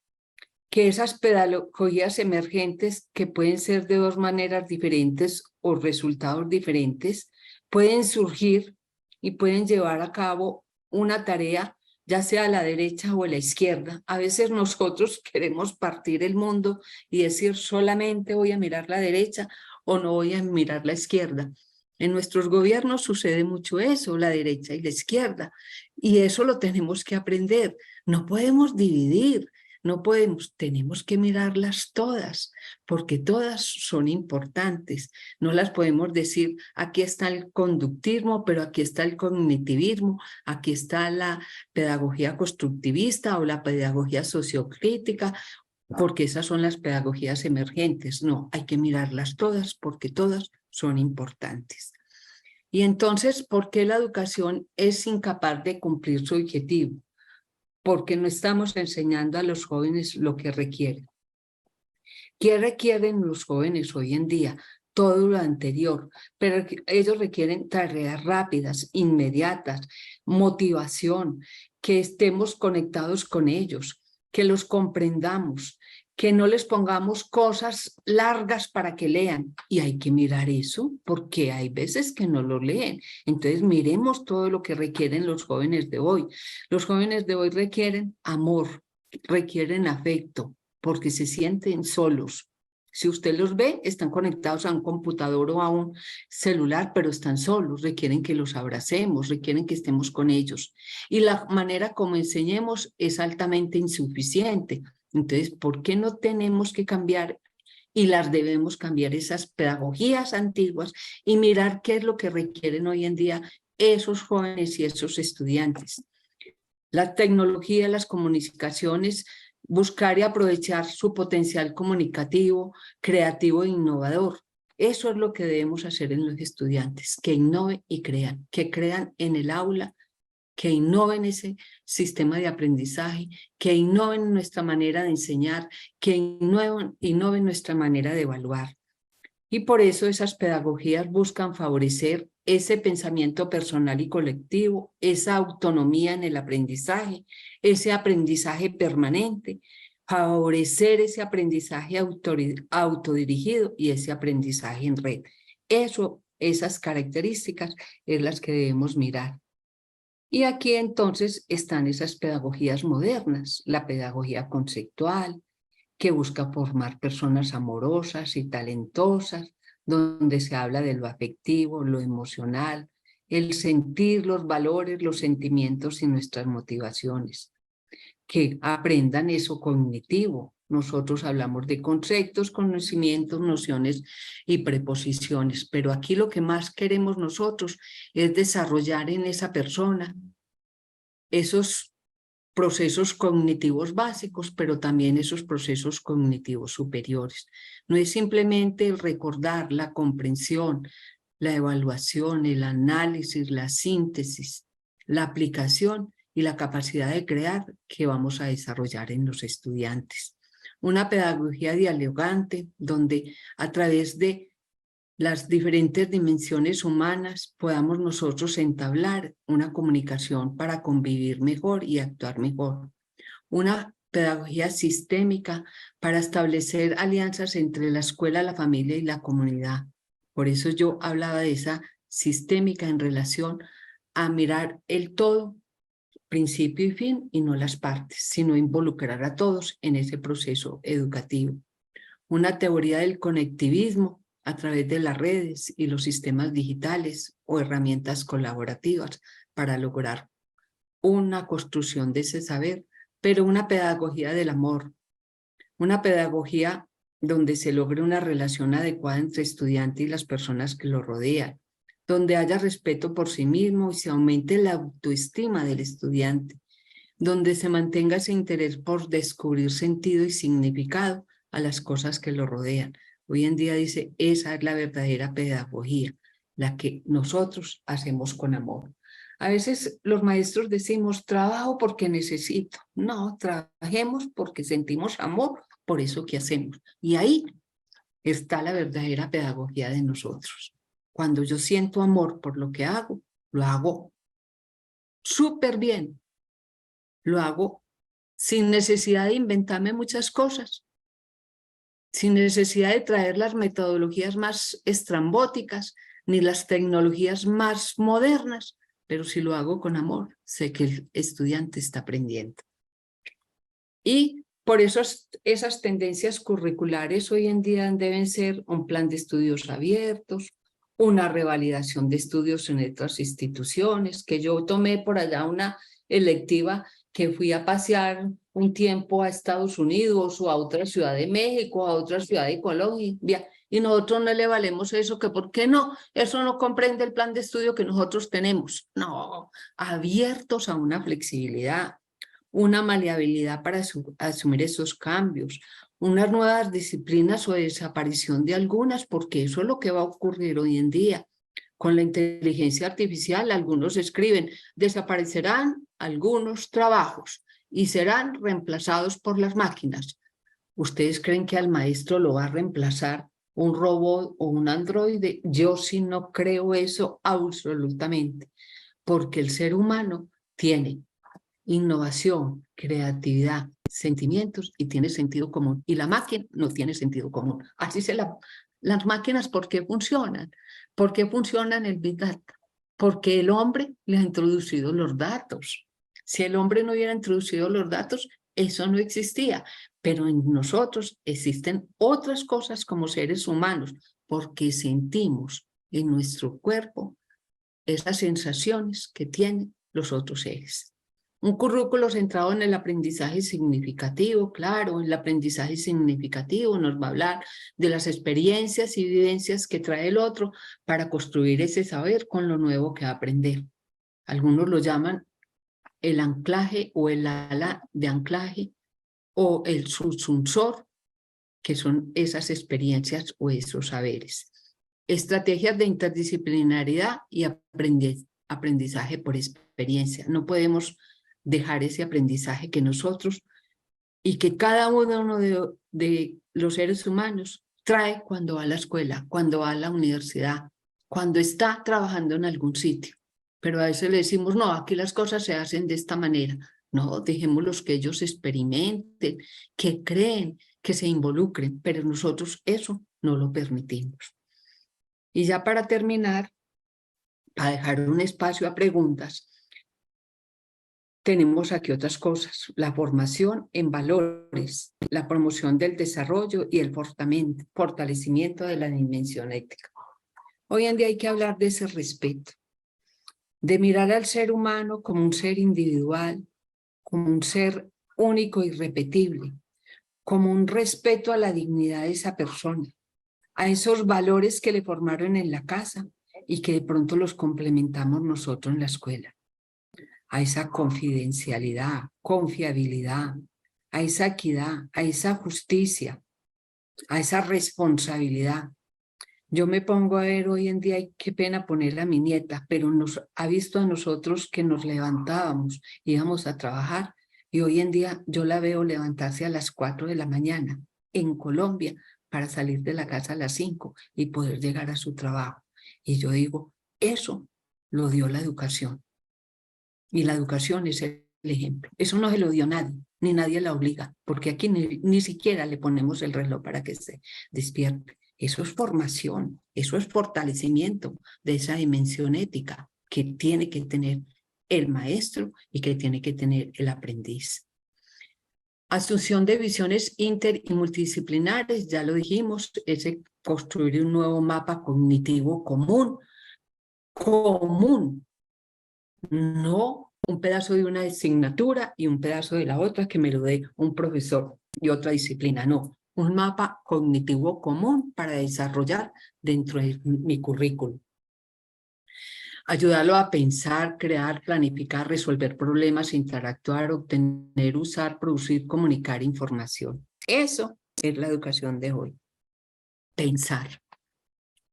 que esas pedagogías emergentes, que pueden ser de dos maneras diferentes o resultados diferentes, pueden surgir y pueden llevar a cabo una tarea, ya sea a la derecha o a la izquierda. A veces nosotros queremos partir el mundo y decir solamente voy a mirar la derecha o no voy a mirar la izquierda. En nuestros gobiernos sucede mucho eso, la derecha y la izquierda, y eso lo tenemos que aprender. No podemos dividir. No podemos, tenemos que mirarlas todas, porque todas son importantes. No las podemos decir, aquí está el conductismo, pero aquí está el cognitivismo, aquí está la pedagogía constructivista o la pedagogía sociocrítica, porque esas son las pedagogías emergentes. No, hay que mirarlas todas, porque todas son importantes. Y entonces, ¿por qué la educación es incapaz de cumplir su objetivo? Porque no estamos enseñando a los jóvenes lo que requieren. ¿Qué requieren los jóvenes hoy en día? Todo lo anterior, pero ellos requieren tareas rápidas, inmediatas, motivación, que estemos conectados con ellos, que los comprendamos, que no les pongamos cosas largas para que lean. Y hay que mirar eso, porque hay veces que no lo leen. Entonces miremos todo lo que requieren los jóvenes de hoy. Los jóvenes de hoy requieren amor, requieren afecto, porque se sienten solos. Si usted los ve, están conectados a un computador o a un celular, pero están solos, requieren que los abracemos, requieren que estemos con ellos. Y la manera como enseñemos es altamente insuficiente. Entonces, ¿por qué no tenemos que cambiar y las debemos cambiar esas pedagogías antiguas y mirar qué es lo que requieren hoy en día esos jóvenes y esos estudiantes? La tecnología, las comunicaciones, buscar y aprovechar su potencial comunicativo, creativo e innovador. Eso es lo que debemos hacer en los estudiantes, que innoven y crean, que crean en el aula, que innoven ese sistema de aprendizaje, que innoven nuestra manera de enseñar, que innoven nuestra manera de evaluar. Y por eso esas pedagogías buscan favorecer ese pensamiento personal y colectivo, esa autonomía en el aprendizaje, ese aprendizaje permanente, favorecer ese aprendizaje autodirigido y ese aprendizaje en red. Esas características es las que debemos mirar. Y aquí entonces están esas pedagogías modernas, la pedagogía conceptual, que busca formar personas amorosas y talentosas, donde se habla de lo afectivo, lo emocional, el sentir, los valores, los sentimientos y nuestras motivaciones. Que aprendan eso cognitivo. Nosotros hablamos de conceptos, conocimientos, nociones y preposiciones, pero aquí lo que más queremos nosotros es desarrollar en esa persona esos procesos cognitivos básicos, pero también esos procesos cognitivos superiores. No es simplemente el recordar, la comprensión, la evaluación, el análisis, la síntesis, la aplicación y la capacidad de crear que vamos a desarrollar en los estudiantes. Una pedagogía dialogante donde a través de las diferentes dimensiones humanas podamos nosotros entablar una comunicación para convivir mejor y actuar mejor. Una pedagogía sistémica para establecer alianzas entre la escuela, la familia y la comunidad. Por eso yo hablaba de esa sistémica en relación a mirar el todo, principio y fin, y no las partes, sino involucrar a todos en ese proceso educativo. Una teoría del conectivismo a través de las redes y los sistemas digitales o herramientas colaborativas para lograr una construcción de ese saber, pero una pedagogía del amor, una pedagogía donde se logre una relación adecuada entre estudiante y las personas que lo rodean, donde haya respeto por sí mismo y se aumente la autoestima del estudiante, donde se mantenga ese interés por descubrir sentido y significado a las cosas que lo rodean. Hoy en día dice, esa es la verdadera pedagogía, la que nosotros hacemos con amor. A veces los maestros decimos, trabajo porque necesito. No, trabajemos porque sentimos amor por eso que hacemos. Y ahí está la verdadera pedagogía de nosotros. Cuando yo siento amor por lo que hago, lo hago súper bien. Lo hago sin necesidad de inventarme muchas cosas, sin necesidad de traer las metodologías más estrambóticas, ni las tecnologías más modernas, pero si lo hago con amor, sé que el estudiante está aprendiendo. Y por eso esas tendencias curriculares hoy en día deben ser un plan de estudios abiertos, una revalidación de estudios en otras instituciones, que yo tomé por allá una electiva que fui a pasear un tiempo a Estados Unidos o a otra ciudad de México, a otra ciudad de Colombia, y nosotros no le valemos eso, que ¿por qué no? Eso no comprende el plan de estudio que nosotros tenemos. No, abiertos a una flexibilidad, una maleabilidad para asumir esos cambios, unas nuevas disciplinas o desaparición de algunas, porque eso es lo que va a ocurrir hoy en día. Con la inteligencia artificial, algunos escriben, desaparecerán algunos trabajos y serán reemplazados por las máquinas. ¿Ustedes creen que al maestro lo va a reemplazar un robot o un androide? Yo sí no creo eso absolutamente, porque el ser humano tiene innovación, creatividad, sentimientos y tiene sentido común. Y la máquina no tiene sentido común. Así las máquinas, ¿por qué funcionan? ¿Por qué funcionan el Big Data? Porque el hombre le ha introducido los datos. Si el hombre no hubiera introducido los datos, eso no existía. Pero en nosotros existen otras cosas como seres humanos, porque sentimos en nuestro cuerpo esas sensaciones que tienen los otros seres. Un currículo centrado en el aprendizaje significativo, claro, el aprendizaje significativo nos va a hablar de las experiencias y vivencias que trae el otro para construir ese saber con lo nuevo que va a aprender. Algunos lo llaman el anclaje o el ala de anclaje o el sucesor, que son esas experiencias o esos saberes. Estrategias de interdisciplinaridad y aprendizaje por experiencia. No podemos dejar ese aprendizaje que nosotros y que cada uno de los seres humanos trae cuando va a la escuela, cuando va a la universidad, cuando está trabajando en algún sitio. Pero a veces le decimos, no, aquí las cosas se hacen de esta manera. No, dejémoslos que ellos experimenten, que creen, que se involucren, pero nosotros eso no lo permitimos. Y ya para terminar, para dejar un espacio a preguntas, tenemos aquí otras cosas: la formación en valores, la promoción del desarrollo y el fortalecimiento de la dimensión ética. Hoy en día hay que hablar de ese respeto, de mirar al ser humano como un ser individual, como un ser único e irrepetible, como un respeto a la dignidad de esa persona, a esos valores que le formaron en la casa y que de pronto los complementamos nosotros en la escuela, a esa confidencialidad, confiabilidad, a esa equidad, a esa justicia, a esa responsabilidad. Yo me pongo a ver hoy en día, y qué pena ponerle a mi nieta, pero nos ha visto a nosotros que nos levantábamos, íbamos a trabajar, y hoy en día yo la veo levantarse a las 4 de la mañana en Colombia para salir de la casa a las 5 y poder llegar a su trabajo. Y yo digo, eso lo dio la educación. Y la educación es el ejemplo. Eso no se lo dio nadie, ni nadie la obliga, porque aquí ni siquiera le ponemos el reloj para que se despierte. Eso es formación, eso es fortalecimiento de esa dimensión ética que tiene que tener el maestro y que tiene que tener el aprendiz. Asunción de visiones inter y multidisciplinares, ya lo dijimos, es construir un nuevo mapa cognitivo común, no un pedazo de una asignatura y un pedazo de la otra que me lo dé un profesor y otra disciplina, no. Un mapa cognitivo común para desarrollar dentro de mi currículum. Ayudarlo a pensar, crear, planificar, resolver problemas, interactuar, obtener, usar, producir, comunicar información. Eso es la educación de hoy. Pensar.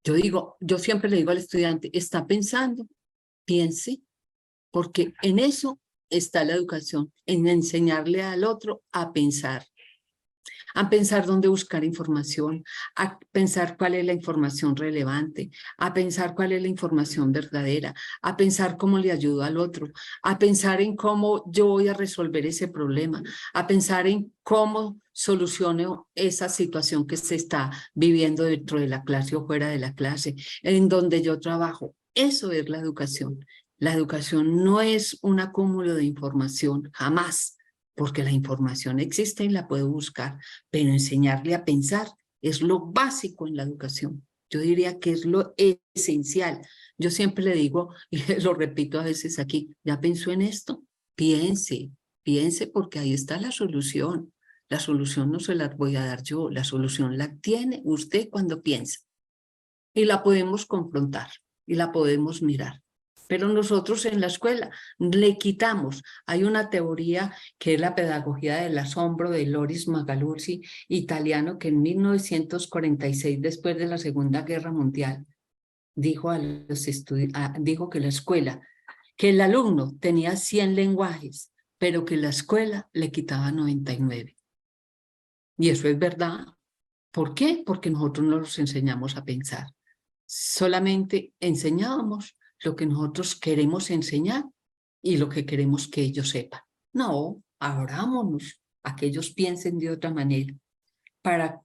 Yo siempre le digo al estudiante, ¿está pensando? Piense. Porque en eso está la educación, en enseñarle al otro a pensar dónde buscar información, a pensar cuál es la información relevante, a pensar cuál es la información verdadera, a pensar cómo le ayudo al otro, a pensar en cómo yo voy a resolver ese problema, a pensar en cómo soluciono esa situación que se está viviendo dentro de la clase o fuera de la clase, en donde yo trabajo. Eso es la educación. La educación no es un acúmulo de información, jamás, porque la información existe y la puedo buscar, pero enseñarle a pensar es lo básico en la educación. Yo diría que es lo esencial. Yo siempre le digo, y lo repito a veces aquí, ¿ya pensó en esto? Piense, piense, porque ahí está la solución. La solución no se la voy a dar yo, la solución la tiene usted cuando piensa. Y la podemos confrontar y la podemos mirar. Pero nosotros en la escuela le quitamos. Hay una teoría que es la pedagogía del asombro de Loris Magaluzzi, italiano, que en 1946, después de la Segunda Guerra Mundial, dijo dijo que la escuela, que el alumno tenía 100 lenguajes, pero que la escuela le quitaba 99. Y eso es verdad. ¿Por qué? Porque nosotros no los enseñamos a pensar. Solamente enseñábamos lo que nosotros queremos enseñar y lo que queremos que ellos sepan. No, abrámonos a que ellos piensen de otra manera, para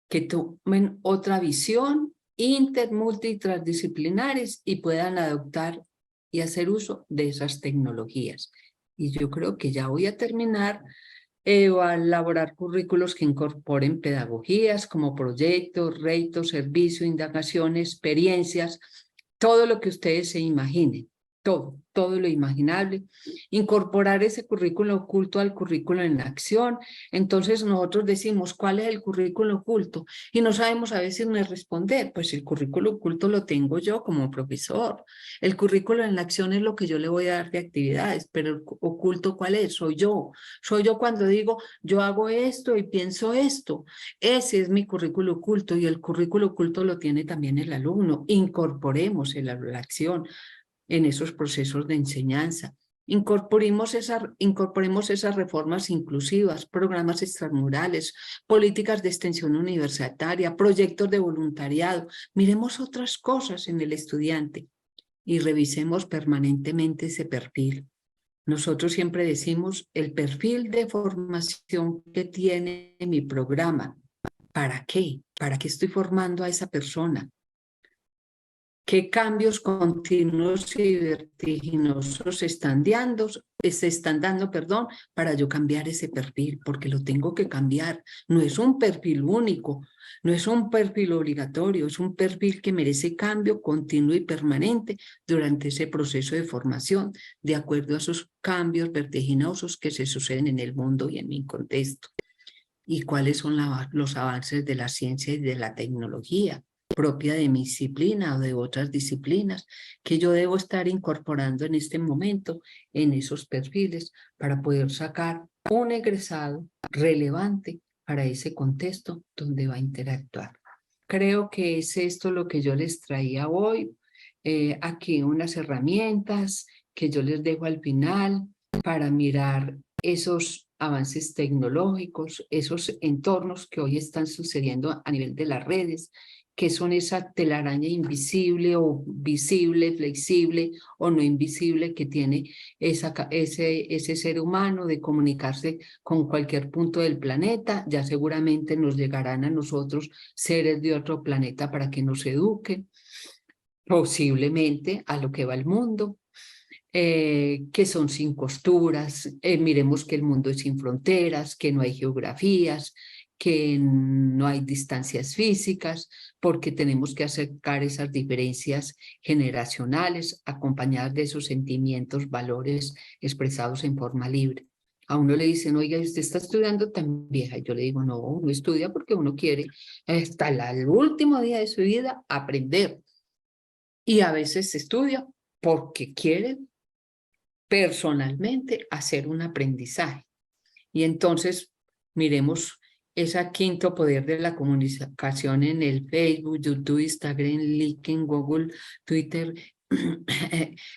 que tomen otra visión inter, multi y transdisciplinares y puedan adoptar y hacer uso de esas tecnologías. Y yo creo que ya voy a terminar. O a elaborar currículos que incorporen pedagogías como proyectos, retos, servicio, indagaciones, experiencias, todo lo que ustedes se imaginen, todo lo imaginable. Incorporar ese currículo oculto al currículo en acción. Entonces nosotros decimos, ¿cuál es el currículo oculto? Y no sabemos a veces ni responder. Pues el currículo oculto lo tengo yo como profesor. El currículo en la acción es lo que yo le voy a dar de actividades, pero el oculto, ¿cuál es? Soy yo. Soy yo cuando digo, yo hago esto y pienso esto. Ese es mi currículo oculto, y el currículo oculto lo tiene también el alumno. Incorporemos la acción en esos procesos de enseñanza. Incorporemos esas reformas inclusivas, programas extramurales, políticas de extensión universitaria, proyectos de voluntariado. Miremos otras cosas en el estudiante y revisemos permanentemente ese perfil. Nosotros siempre decimos el perfil de formación que tiene mi programa. ¿Para qué? ¿Para qué estoy formando a esa persona? ¿Qué cambios continuos y vertiginosos se están dando, perdón, para yo cambiar ese perfil? Porque lo tengo que cambiar. No es un perfil único, no es un perfil obligatorio, es un perfil que merece cambio continuo y permanente durante ese proceso de formación, de acuerdo a esos cambios vertiginosos que se suceden en el mundo y en mi contexto. ¿Y cuáles son los avances de la ciencia y de la tecnología propia de mi disciplina o de otras disciplinas que yo debo estar incorporando en este momento en esos perfiles para poder sacar un egresado relevante para ese contexto donde va a interactuar? Creo que es esto lo que yo les traía hoy. Aquí unas herramientas que yo les dejo al final para mirar esos avances tecnológicos, esos entornos que hoy están sucediendo a nivel de las redes, que son esa telaraña invisible o visible, flexible o no invisible que tiene ese ser humano de comunicarse con cualquier punto del planeta. Ya seguramente nos llegarán a nosotros seres de otro planeta para que nos eduquen, posiblemente a lo que va el mundo. Que son sin costuras, miremos que el mundo es sin fronteras, que no hay geografías, que no hay distancias físicas, porque tenemos que acercar esas diferencias generacionales acompañadas de esos sentimientos, valores expresados en forma libre. A uno le dicen, oiga, ¿usted está estudiando tan vieja? Y yo le digo, no, uno estudia porque uno quiere hasta el último día de su vida aprender. Y a veces se estudia porque quiere personalmente hacer un aprendizaje. Y entonces miremos ese quinto poder de la comunicación en el Facebook, YouTube, Instagram, LinkedIn, Google, Twitter,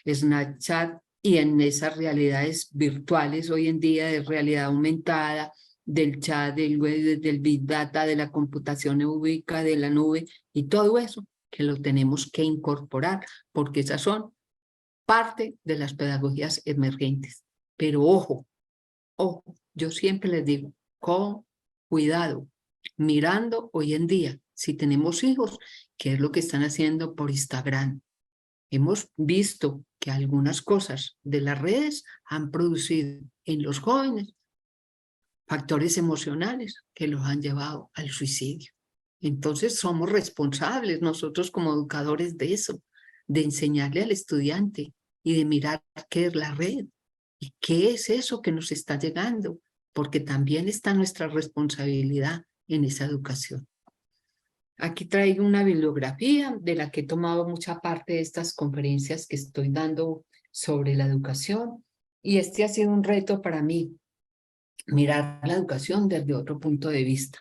Snapchat y en esas realidades virtuales hoy en día de realidad aumentada, del chat, del web, del Big Data, de la computación ubíquica, de la nube y todo eso que lo tenemos que incorporar porque esas son parte de las pedagogías emergentes. Pero ojo, yo siempre les digo, con cuidado, mirando hoy en día, si tenemos hijos, qué es lo que están haciendo por Instagram. Hemos visto que algunas cosas de las redes han producido en los jóvenes factores emocionales que los han llevado al suicidio. Entonces somos responsables nosotros como educadores de eso, de enseñarle al estudiante y de mirar qué es la red y qué es eso que nos está llegando, porque también está nuestra responsabilidad en esa educación. Aquí traigo una bibliografía de la que he tomado mucha parte de estas conferencias que estoy dando sobre la educación y este ha sido un reto para mí, mirar la educación desde otro punto de vista.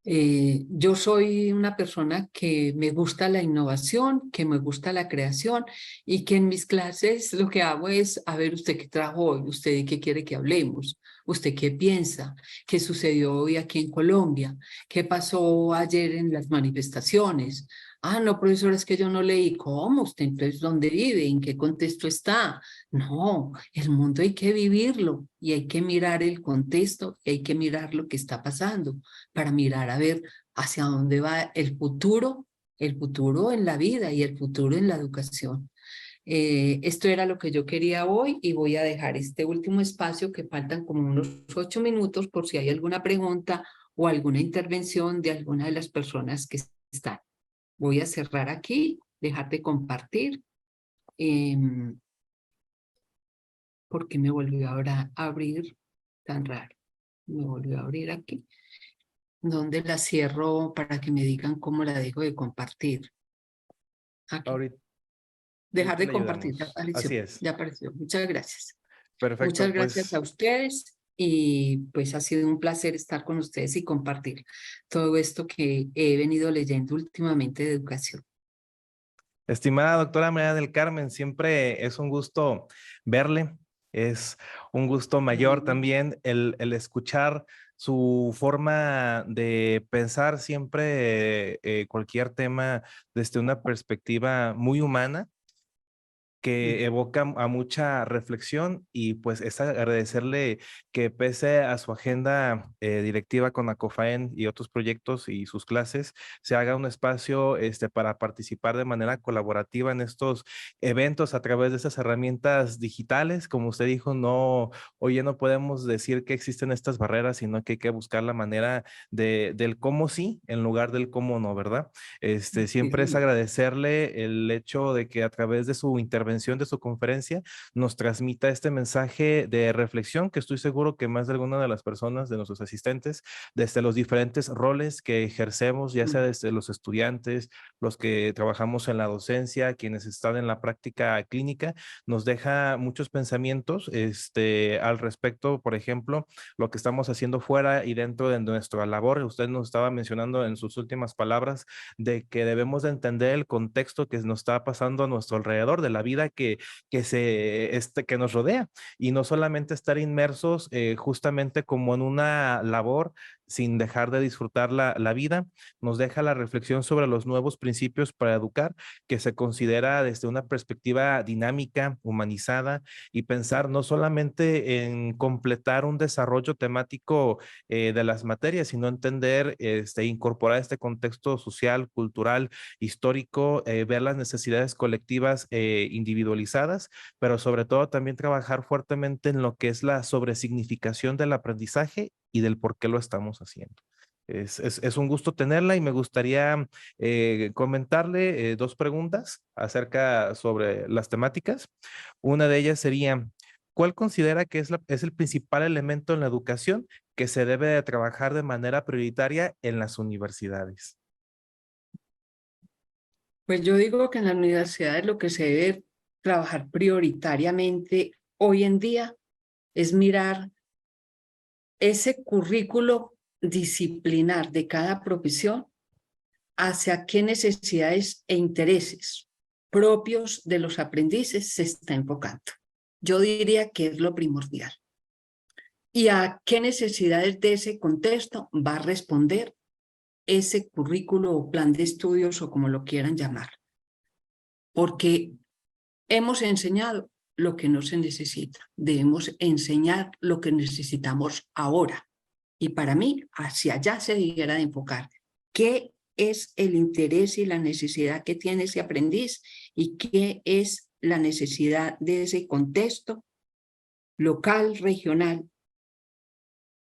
Yo soy una persona que me gusta la innovación, que me gusta la creación y que en mis clases lo que hago es, a ver, usted qué trajo hoy, usted de qué quiere que hablemos, usted qué piensa, qué sucedió hoy aquí en Colombia, qué pasó ayer en las manifestaciones. Ah, no, profesor, es que yo no leí. ¿Cómo? ¿Usted entonces dónde vive? ¿En qué contexto está? No, el mundo hay que vivirlo y hay que mirar el contexto y hay que mirar lo que está pasando para mirar a ver hacia dónde va el futuro en la vida y el futuro en la educación. Esto era lo que yo quería hoy y voy a dejar este último espacio que faltan como unos 8 minutos por si hay alguna pregunta o alguna intervención de alguna de las personas que están. Voy a cerrar aquí, dejar de compartir. ¿Por qué me volvió ahora a abrir tan raro? Me volvió a abrir aquí. ¿Dónde la cierro para que me digan cómo la dejo de compartir? Aquí. Ahorita, Dejar ahorita de le compartir, ayudamos. Así es. ya apareció. Muchas gracias. Muchas Perfecto, gracias a pues, ustedes y pues ha sido un placer estar con ustedes y compartir todo esto que he venido leyendo últimamente de educación. estimada doctora María del Carmen, siempre es un gusto verle, es un gusto mayor también el escuchar su forma de pensar siempre cualquier tema desde una perspectiva muy humana. que evoca a mucha reflexión y pues es agradecerle que pese a su agenda directiva con Acofaen y otros proyectos y sus clases, se haga un espacio para participar de manera colaborativa en estos eventos a través de esas herramientas digitales. Como usted dijo, no, hoy ya no podemos decir que existen estas barreras, sino que hay que buscar la manera del cómo sí en lugar del cómo no, ¿verdad? Sí, Siempre es señor. agradecerle el hecho de que a través de su intervención, de su conferencia, nos transmita este mensaje de reflexión que estoy seguro que más de alguna de las personas, de nuestros asistentes, desde los diferentes roles que ejercemos, ya sea desde los estudiantes, los que trabajamos en la docencia, quienes están en la práctica clínica, nos deja muchos pensamientos al respecto, por ejemplo, lo que estamos haciendo fuera y dentro de nuestra labor. Usted nos estaba mencionando en sus últimas palabras de que debemos de entender el contexto que nos está pasando a nuestro alrededor, de la vida que nos rodea, y no solamente estar inmersos justamente como en una labor sin dejar de disfrutar la vida. Nos deja la reflexión sobre los nuevos principios para educar, que se considera desde una perspectiva dinámica, humanizada, y pensar no solamente en completar un desarrollo temático de las materias, sino entender, incorporar este contexto social, cultural, histórico, ver las necesidades colectivas individualizadas, pero sobre todo también trabajar fuertemente en lo que es la sobresignificación del aprendizaje y del por qué lo estamos haciendo. Es un gusto tenerla y me gustaría comentarle dos preguntas acerca sobre las temáticas. Una de ellas sería, ¿cuál considera que es el principal elemento en la educación que se debe de trabajar de manera prioritaria en las universidades? Pues yo digo que en las universidades lo que se debe trabajar prioritariamente hoy en día es mirar ese currículo disciplinar de cada profesión hacia qué necesidades e intereses propios de los aprendices se está enfocando. Yo diría que es lo primordial. ¿Y a qué necesidades de ese contexto va a responder ese currículo o plan de estudios o como lo quieran llamar? Porque hemos enseñado lo que no se necesita. Debemos enseñar lo que necesitamos ahora. Y para mí, hacia allá se debiera de enfocar. ¿Qué es el interés y la necesidad que tiene ese aprendiz? ¿Y qué es la necesidad de ese contexto local, regional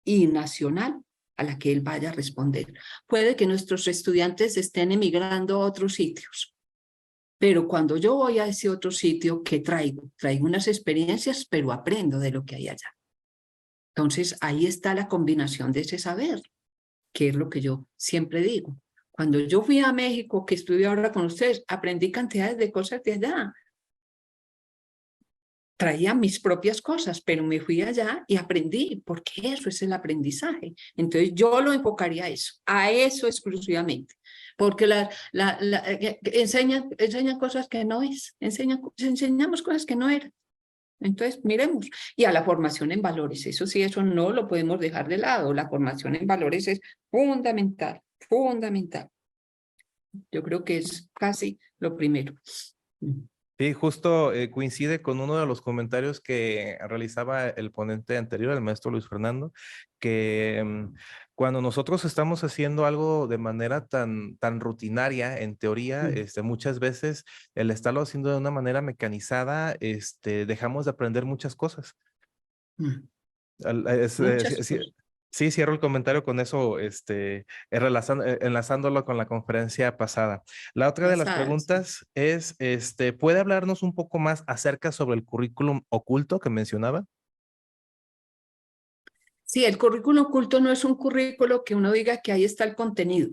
y nacional a la que él vaya a responder? Puede que nuestros estudiantes estén emigrando a otros sitios, pero cuando yo voy a ese otro sitio, ¿qué traigo? Traigo unas experiencias, pero aprendo de lo que hay allá. Entonces, ahí está la combinación de ese saber, que es lo que yo siempre digo. Cuando yo fui a México, que estudio ahora con ustedes, aprendí cantidades de cosas de allá. Traía mis propias cosas, pero me fui allá y aprendí, porque eso es el aprendizaje. Entonces, yo lo enfocaría a eso exclusivamente, porque enseñan cosas que no es, enseñamos cosas que no eran. Entonces, miremos. Y a la formación en valores, eso sí, eso no lo podemos dejar de lado. La formación en valores es fundamental, fundamental. Yo creo que es casi lo primero. Sí, justo coincide con uno de los comentarios que realizaba el ponente anterior, el maestro Luis Fernando, que cuando nosotros estamos haciendo algo de manera tan rutinaria, en teoría, muchas veces el estarlo haciendo de una manera mecanizada, dejamos de aprender muchas cosas. Muchas Sí, cosas. sí, cierro el comentario con eso, enlazándolo con la conferencia pasada. La otra de las Pasadas. preguntas es, ¿puede hablarnos un poco más acerca sobre el currículum oculto que mencionaba? Sí, el currículo oculto no es un currículo que uno diga que ahí está el contenido.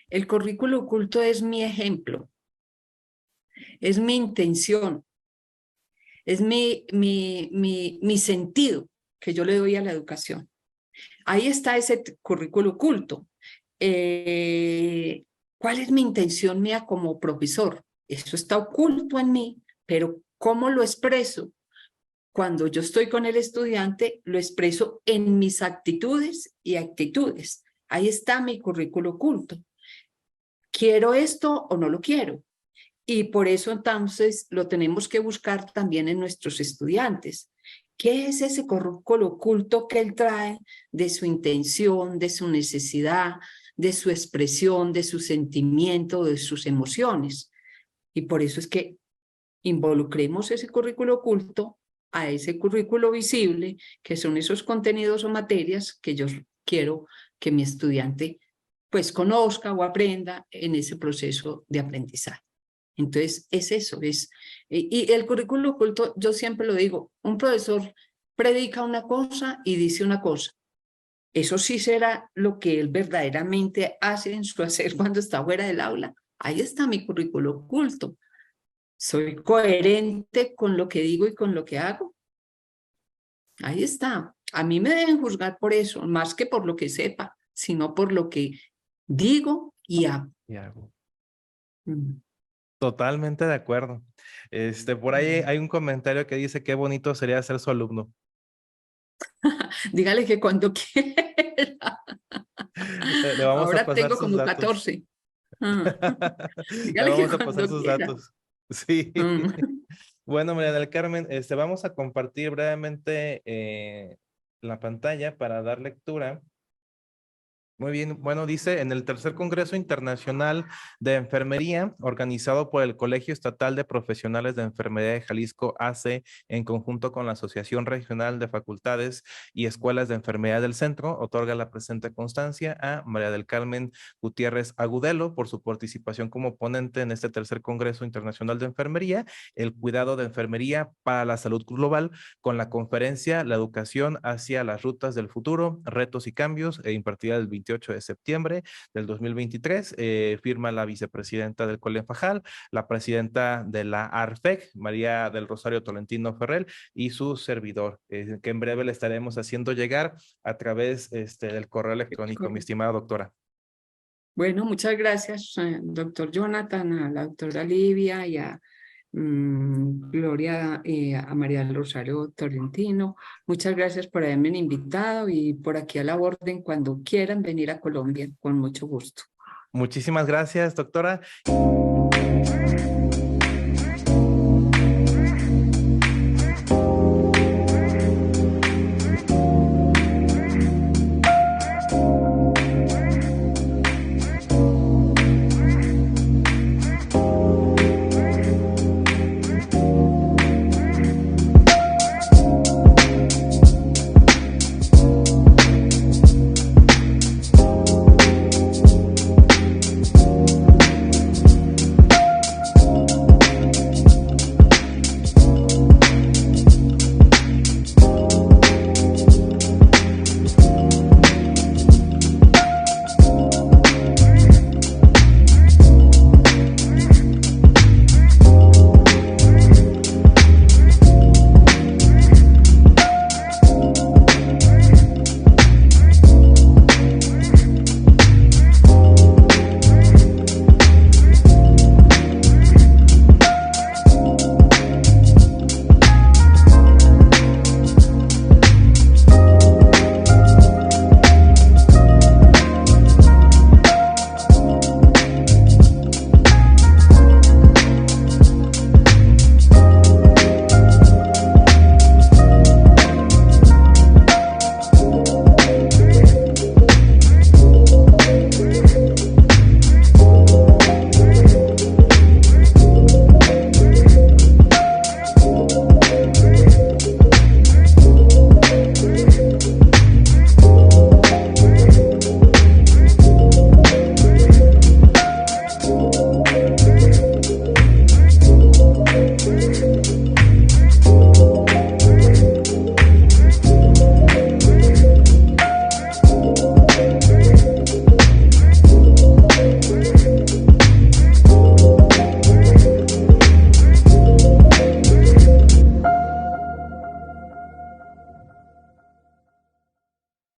El currículo oculto es mi ejemplo, es mi intención, es mi sentido que yo le doy a la educación. Ahí está ese currículo oculto. ¿Cuál es mi intención mía como profesor? Eso está oculto en mí, pero ¿cómo lo expreso? Cuando yo estoy con el estudiante, lo expreso en mis actitudes y actitudes. Ahí está mi currículo oculto. ¿Quiero esto o no lo quiero? Y por eso entonces lo tenemos que buscar también en nuestros estudiantes. ¿Qué es ese currículo oculto que él trae de su intención, de su necesidad, de su expresión, de su sentimiento, de sus emociones? Y por eso es que involucremos ese currículo oculto a ese currículo visible, que son esos contenidos o materias que yo quiero que mi estudiante pues conozca o aprenda en ese proceso de aprendizaje. Entonces, es eso, y el currículo oculto, yo siempre lo digo, un profesor predica una cosa y dice una cosa. Eso sí será lo que él verdaderamente hace en su hacer cuando está fuera del aula. Ahí está mi currículo oculto. ¿Soy coherente con lo que digo y con lo que hago? Ahí está. A mí me deben juzgar por eso, más que por lo que sepa, sino por lo que digo y hago. Y hago. Mm. Totalmente de acuerdo. Por ahí hay un comentario que dice qué bonito sería ser su alumno. Dígale que cuando quiera. Le vamos a Ahora pasar tengo sus como datos. 14. Ah, Le dígale que vamos a pasar cuando sus quiera. datos. Sí. Mm. Bueno, María del Carmen, vamos a compartir brevemente la pantalla para dar lectura. Muy bien, bueno, dice, en el tercer Congreso Internacional de Enfermería, organizado por el Colegio Estatal de Profesionales de Enfermería de Jalisco, AC, en conjunto con la Asociación Regional de Facultades y Escuelas de Enfermería del Centro, otorga la presente constancia a María del Carmen Gutiérrez Agudelo por su participación como ponente en este tercer Congreso Internacional de Enfermería, el cuidado de enfermería para la salud global, con la conferencia La educación hacia las rutas del futuro, retos y cambios, impartida el 28 de septiembre del 2023. Firma la vicepresidenta del COLENFAJAL, la presidenta de la ARFEC, María del Rosario Tolentino Ferrell, y su servidor, que en breve le estaremos haciendo llegar a través del correo electrónico, mi estimada doctora. Bueno, muchas gracias, doctor Jonathan, a la doctora Livia y a Gloria, a María del Rosario Tolentino. Muchas gracias por haberme invitado y por aquí a la orden cuando quieran venir a Colombia, con mucho gusto. Muchísimas gracias, doctora.